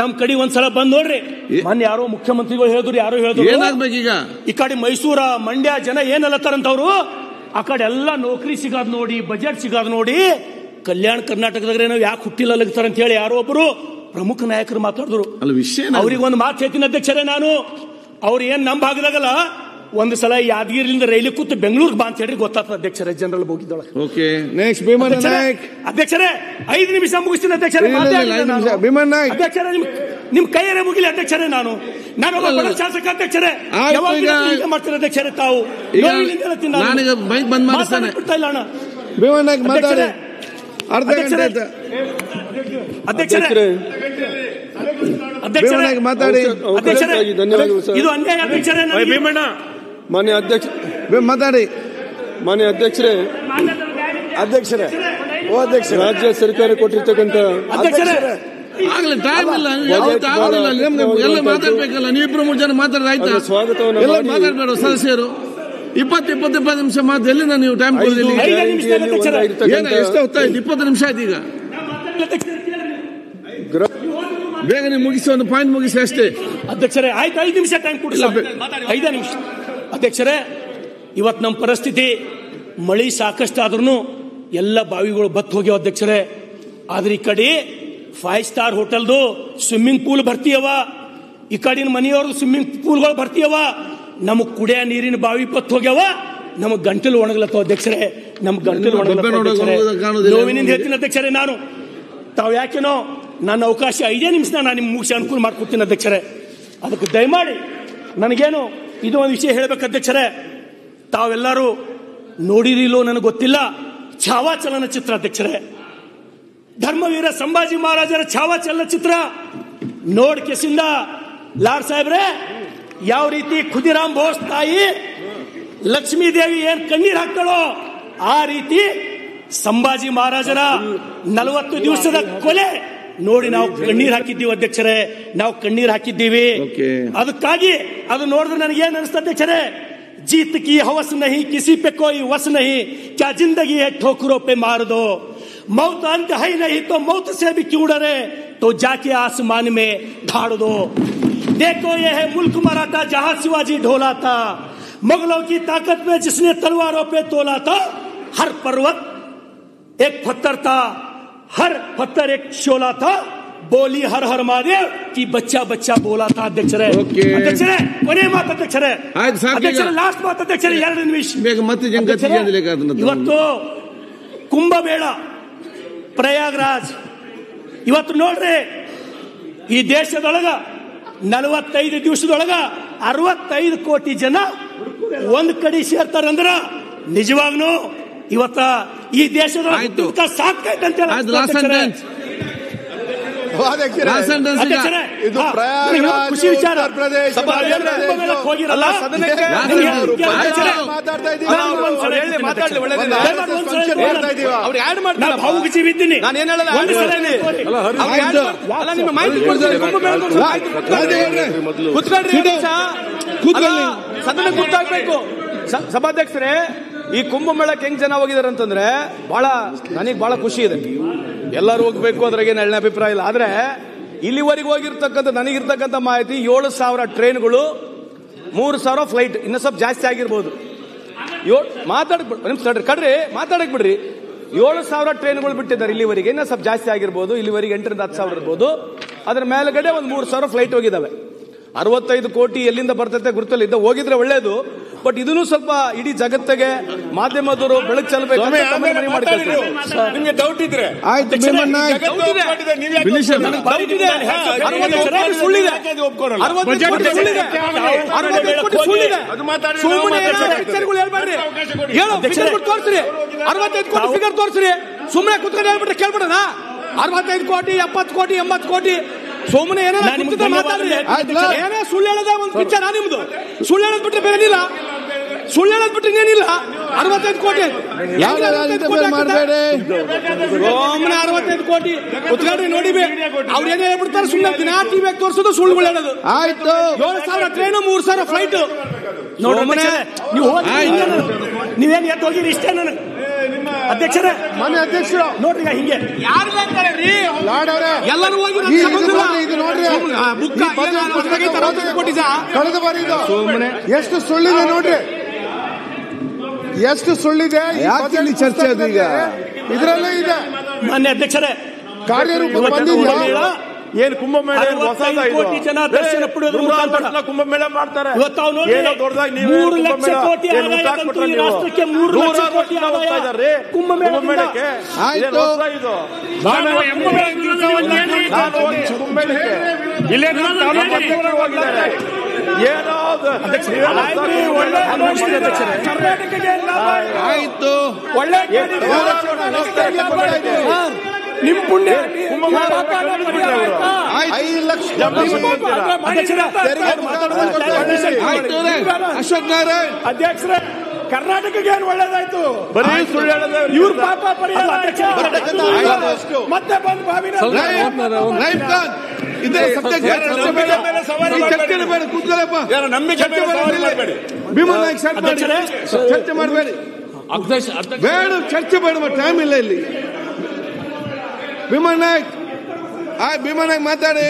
ನಮ್ ಕಡೆ ಒಂದ್ಸಲ ಬಂದ್ ನೋಡ್ರಿ, ಮೊನ್ನೆ ಯಾರೋ ಮುಖ್ಯಮಂತ್ರಿಗಳು ಹೇಳಿದ್ರು, ಯಾರೋ ಹೇಳಿದ್ರು ಏನಾಗ್ಬೇಕೀಗ ಈ ಕಡೆ ಮೈಸೂರ, ಮಂಡ್ಯ ಜನ ಏನಲ್ಲತ್ತಾರಂತವ್ರು, ಆ ಕಡೆ ಎಲ್ಲ ನೌಕರಿ ಸಿಗೋದ್ ನೋಡಿ, ಬಜೆಟ್ ಸಿಗೋದ್ ನೋಡಿ, ಕಲ್ಯಾಣ ಕರ್ನಾಟಕದಾಗ ನಾವು ಯಾಕೆ ಹುಟ್ಟಿಲ್ಲ ಲಗ್ತಾರ ಅಂತ ಹೇಳಿ ಯಾರೋ ಒಬ್ಬರು ಪ್ರಮುಖ ನಾಯಕರು ಮಾತಾಡಿದ್ರು. ಅವ್ರಿಗೆ ಒಂದು ಮಾತು ಹೇಳ್ತೀನಿ ಅಧ್ಯಕ್ಷರೇ, ನಾನು ಅವ್ರು ಏನ್ ನಮ್ಮ ಭಾಗದಾಗಲ್ಲ ಒಂದು ಸಲ ಯಾದಗಿರಿಯಿಂದ ರೈಲಿ ಕೂತು ಬೆಂಗಳೂರಿಗೆ ಬಾ ಅಂತ ಹೇಳಿ ಗೊತ್ತಾಗ್ತದೆ ಅಧ್ಯಕ್ಷರೇ, ಜನರಲ್ ಹೋಗಿದ್ದೊಳಗೆ. ಅಧ್ಯಕ್ಷರೇ 5 ನಿಮಿಷ ಮುಗಿಸ್ತೀನಿ ಅಧ್ಯಕ್ಷರೇ. ಅಧ್ಯಕ್ಷರೇ ನಿಮ್ ಕೈಯರೇ ಮುಗಿಲಿ ಅಧ್ಯಕ್ಷರೇ. ನಾನು ಒಬ್ಬ ಶಾಸಕ ಅಧ್ಯಕ್ಷರೇ, ಯಾವಾಗ ಮಾಡ್ತೀನಿ ಅಧ್ಯಕ್ಷರೇ. ತಾವು ಬಿಡ್ತಾ ಇಲ್ಲ ಅಣ್ಣ. ಮಾತಾಡಿ ಇದು ಅನ್ಯಾಯ ಅಧ್ಯಕ್ಷರೇ. ಮಾನ್ಯ ಅಧ್ಯಕ್ಷ ಮಾತಾಡಿ. ಮಾನ್ಯ ಅಧ್ಯಕ್ಷರೇ, ರಾಜ್ಯ ಸರ್ಕಾರ ಕೊಟ್ಟಿರ್ತಕ್ಕಂಥ ಆಗ್ಲಿ ಟೈಮ್ ಇಲ್ಲ, ಎಲ್ಲ ಮಾತಾಡ್ಬೇಕಲ್ಲ. ನೀವಿಬ್ರು 3 ಜನ ಮಾತಾಡಿದ್ರೆ ಆಯ್ತಾ? ಸ್ವಾಗತವನ್ನು ಮಾತಾಡ್ಬೇಡ ಸದಸ್ಯರು. 20-25 ನಿಮಿಷ ಮಾತು ಎಲ್ಲಿಂದ ನೀವು ಟೈಮ್ ಕೊಡೋದಿಲ್ಲ? ಎಷ್ಟು ಹೊತ್ತಾಯ್ತು? 20 ನಿಮಿಷ ಆಯ್ತು. ಈಗ ಬೇಗ ನೀವು ಮುಗಿಸಿ, ಒಂದು ಪಾಯಿಂಟ್ ಮುಗಿಸಿ ಅಷ್ಟೇ ಅಧ್ಯಕ್ಷರೇ. ಆಯ್ತು, 5 ನಿಮಿಷ ಟೈಮ್ ಕೊಡಿ. 5 ನಿಮಿಷ ಅಧ್ಯಕ್ಷರೇ. ಇವತ್ತು ನಮ್ಮ ಪರಿಸ್ಥಿತಿ, ಮಳಿ ಸಾಕಷ್ಟು ಆದ್ರೂ ಎಲ್ಲ ಬಾವಿಗಳು ಬತ್ತು ಹೋಗ್ಯಾವ ಅಧ್ಯಕ್ಷರೇ. ಆದ್ರೆ ಈ ಕಡೆ 5 ಸ್ಟಾರ್ ಹೋಟೆಲ್ದು ಸ್ವಿಮ್ಮಿಂಗ್ ಪೂಲ್ ಭರ್ತಿಯವ, ಈ ಕಡಿನ ಮನೆಯವ್ರದ್ದು ಸ್ವಿಮ್ಮಿಂಗ್ ಪೂಲ್ಗಳು ಭರ್ತಿಯವ, ನಮಗ್ ಕುಡಿಯ ನೀರಿನ ಬಾವಿ ಬತ್ತು ಹೋಗ್ಯಾವ, ನಮಗ್ ಗಂಟಲು ಒಣಗಲತ್ತವ ಅಧ್ಯಕ್ಷರೇ. ನಮ್ ಗಂಟಲು ನೋವಿನಿಂದ ಹೇಳ್ತೀನಿ ಅಧ್ಯಕ್ಷರೇ. ನಾನು ತಾವು ಯಾಕೆನೋ ನನ್ನ ಅವಕಾಶ 5 ನಿಮಿಷ ನಾನು ನಿಮ್ಗೆ ಮುಗಿಸಿ ಅನುಕೂಲ ಮಾಡ್ಕೊಡ್ತೀನಿ ಅಧ್ಯಕ್ಷರೇ. ಅದಕ್ಕೆ ದಯಮಾಡಿ ನನಗೇನು ಇದು ಒಂದು ವಿಷಯ ಹೇಳ್ಬೇಕು ಅಧ್ಯಕ್ಷರೇ. ತಾವೆಲ್ಲರೂ ನೋಡಿರಿಲ್ಲೋ ನನಗೆ ಗೊತ್ತಿಲ್ಲ, ಛಾವಾ ಚಲನಚಿತ್ರ ಅಧ್ಯಕ್ಷರೇ. ಧರ್ಮವೀರ ಸಂಭಾಜಿ ಮಹಾರಾಜರ ಛಾವ ಚಲನಚಿತ್ರ ನೋಡ್ ಕೆಸಿಂದ ಲಾಡ್ ಸಾಹೇಬ್ರೆ ಯಾವ ರೀತಿ ಖುದಿರಾಮ್ ಬೋಸ್ ತಾಯಿ ಲಕ್ಷ್ಮೀ ದೇವಿ ಏನ್ ಕಣ್ಣೀರ್ ಹಾಕ್ತಾಳೋ ಆ ರೀತಿ ಸಂಭಾಜಿ ಮಹಾರಾಜರ 40 ದಿವಸದ ಕೊಲೆ ನೋಡಿ ನಾವು ಕಣ್ಣೀರ್ ಹಾಕಿದ್ದೀವಿ ಅಧ್ಯಕ್ಷರೇ, ನಾವು ಕಣ್ಣೀರ್ ಹಾಕಿದ್ದೀವಿ. ಅದಕ್ಕಾಗಿ ಅದು ನೋಡಿದ್ರೆ ನನಗೆ ಏನ್ ಅನಿಸ್ತಾ ಅಧ್ಯಕ್ಷರೇ, जीत की हवस नहीं किसी पे कोई वस नहीं, क्या जिंदगी है ठोकरों पे मार दो, मौत अंत है नहीं तो मौत से भी क्यों डरे, तो जाके आसमान में धाड़ दो. देखो ये है मुल्क मराठा जहां शिवाजी ढोला था, मुगलों की ताकत में जिसने तलवारों पे तोला था, हर पर्वत एक पत्थर था, हर पत्थर एक शोला था, बोली हर हर महादेव की बच्चा बच्चा बोला था. ಅಧ್ಯಕ್ಷರೇ ಅಧ್ಯಕ್ಷರೇ ಕೊನೆ ಮಾತು ಅಧ್ಯಕ್ಷರೇ, ಅಧ್ಯಕ್ಷರೇ ಲಾಸ್ಟ್ ಮಾತು ಅಧ್ಯಕ್ಷರೇ, 2 ನಿಮಿಷ. ಇವತ್ತು ಕುಂಭಮೇಳ ಪ್ರಯಾಗ್ರಾಜ್, ಇವತ್ತು ನೋಡ್ರಿ ಈ ದೇಶದೊಳಗ 45 ದಿವಸದೊಳಗ 65 ಕೋಟಿ ಜನ ಒಂದ್ ಕಡೆ ಸೇರ್ತಾರಂದ್ರ ನಿಜವಾಗ್ನು ಇವತ್ತ ಈ ದೇಶದೊಳಗ ಸಾಕ್ತೈತೆ ಅಂತ ಇದು ಪ್ರಯಾಗ್ರಾಜ್ ಖುಷಿ ವಿಚಾರ. ಭಾವುಕಜೀವಿದ್ದೀನಿ ಸದನ ಗೊತ್ತಾಗ್ಬೇಕು. ಸಭಾಧ್ಯಕ್ಷರೇ, ಈ ಕುಂಭಮೇಳಕ್ಕೆ ಹೆಂಗ್ ಜನ ಹೋಗಿದಾರೆ ಅಂತಂದ್ರೆ ನನಗೆ ಬಹಳ ಖುಷಿ ಇದೆ. ಎಲ್ಲರೂ ಹೋಗ್ಬೇಕು, ಅದ್ರಾಗೆ ನನ್ನ ಅಭಿಪ್ರಾಯ ಇಲ್ಲ. ಆದ್ರೆ ಇಲ್ಲಿವರೆಗೆ ಹೋಗಿರ್ತಕ್ಕಂಥ ನನಗಿರ್ತಕ್ಕಂಥ ಮಾಹಿತಿ 7,000 ಟ್ರೈನ್ಗಳು, 3,000 ಫ್ಲೈಟ್, ಇನ್ನು ಸ್ವಲ್ಪ ಜಾಸ್ತಿ ಆಗಿರ್ಬೋದು. ಮಾತಾಡಕ್ ಬಿಡ್ರಿ. 7,000 ಟ್ರೈನ್ಗಳು ಬಿಟ್ಟಿದ್ದಾರೆ ಇಲ್ಲಿವರೆಗೆ, ಇನ್ನು ಸ್ವಲ್ಪ ಜಾಸ್ತಿ ಆಗಿರ್ಬೋದು. ಇಲ್ಲಿವರೆಗೆ 8,000 ರಿಂದ 10,000 ಇರ್ಬೋದು. ಅದ್ರ ಮೇಲ್ಗಡೆ ಒಂದು 3,000 ಫ್ಲೈಟ್ ಹೋಗಿದಾವೆ. 65 ಕೋಟಿ ಎಲ್ಲಿಂದ ಬರ್ತೈತೆ ಗುರುತಲ್ಲಿ ಇದ್ದ ಹೋಗಿದ್ರೆ ಒಳ್ಳೇದು. ಬಟ್ ಇದನ್ನು ಸ್ವಲ್ಪ ಇಡೀ ಜಗತ್ತಿಗೆ ಮಾಧ್ಯಮದವರು ಬೆಳಕು ಚೆಲ್ಲಬೇಕು. ನಿಮ್ಗೆ ಡೌಟ್ ಇದ್ರೆ ತೋರಿಸ್ರಿ, ಸುಮ್ಮನೆ ಕುತ್ಕೊಂಡು ಹೇಳ್ಬಿಟ್ರೆ ಕೇಳ್ಬಿಡೋಣ. 65 ಕೋಟಿ 70 ಕೋಟಿ 80 ಕೋಟಿ ಸುಮ್ಮನೆ ಏನೇ ಸುಳ್ಳು ಹೇಳದ ಒಂದು ಪಿಕ್ಚರ್ ನಿಮ್ದು. ಸುಳ್ಳು ಹೇಳದ್ ಬಿಟ್ರೆ ಬೇರೇನಿಲ್ಲ, ಸುಳ್ಳು ಹೇಳದ್ ಬಿಟ್ರೆ ಏನಿಲ್ಲ. 65 ಕೋಟಿ ಸುಮ್ಮನೆ 65 ಕೋಟಿ ಕುತ್ಕೊಂಡ್ರಿ ನೋಡಿ. ಅವ್ರು ಏನೇ ಹೇಳ್ಬಿಡ್ತಾರೆ, ಸುಮ್ಮನೆ ದಿನಾ ಟಿವಿಯಾಗಿ ತೋರಿಸೋದು, ಸುಳ್ಳುಗಳು ಹೇಳೋದು. 7,000 ಟ್ರೈನು 3,000 ಫ್ಲೈಟ್. ನೀವೇನು ಎದ್ದು ಹೋಗಿರಿ ಇಷ್ಟೇ ನನಗೆ ಅಧ್ಯಕ್ಷರೇ. ಮನೆ ಅಧ್ಯಕ್ಷರು ನೋಡ್ರಿ ಹಿಂಗೆ ಎಲ್ಲರೂ ಹೋಗಿ ಕಳೆದ ಬಾರಿ ಎಷ್ಟು ಸುಳ್ಳಿದೆ ನೋಡ್ರಿ, ಎಷ್ಟು ಸುಳ್ಳಿದೆ. ಚರ್ಚೆ ಅದು ಈಗ ಇದರಲ್ಲೇ ಇದೆ. ಮಾನ್ಯ ಅಧ್ಯಕ್ಷರೇ, ಕಾರ್ಯರೂಪ ಬಂದಿದೆಯಾ? ಏನ್ ಕುಂಭಮೇಳ ಕೋಟಿ ಜನ ದರ್ಶನ ಪಡೆಯೋದ್ರ ಮುಖಾಂತರ ಕುಂಭಮೇಳ ಮಾಡ್ತಾರೆ. ಇವತ್ತು ನಾವು ನೋಡಿ 3 ಲಕ್ಷ ಕೋಟಿ ಆದಾಯ ಬಂತು ಈ ರಾಷ್ಟ್ರಕ್ಕೆ. 3 ಲಕ್ಷ ಕೋಟಿ ಆದಾಯ ಕುಂಭಮೇಳಕ್ಕೆ. ಆಯ್ತು, ಒಳ್ಳೆ ನಿಮ್ ಪುಣ್ಯ 5 ಲಕ್ಷ ಅಶ್ವಥ್ ನಾರಾಯಣ್ ಅಧ್ಯಕ್ಷರೇ, ಕರ್ನಾಟಕಕ್ಕೆ ಏನು ಒಳ್ಳೇದಾಯ್ತು? ಬರೀ ಸುಳ್ಳು ಹೇಳೋದು ಇವ್ರ ಪಾಪ ಪರಿಹಾರ. ಮತ್ತೆ ಬಂದು ಬಾವಿನ ಭೀಮಾ ನಾಯ್ಕ್ ಚರ್ಚೆ ಮಾಡಬೇಡಿ, ಬೇಡ ಚರ್ಚೆ ಬೇಡ, ಟೈಮ್ ಇಲ್ಲ ಇಲ್ಲಿ. ಭೀಮಾ ನಾಯ್ಕ್ ಮಾತಾಡಿ.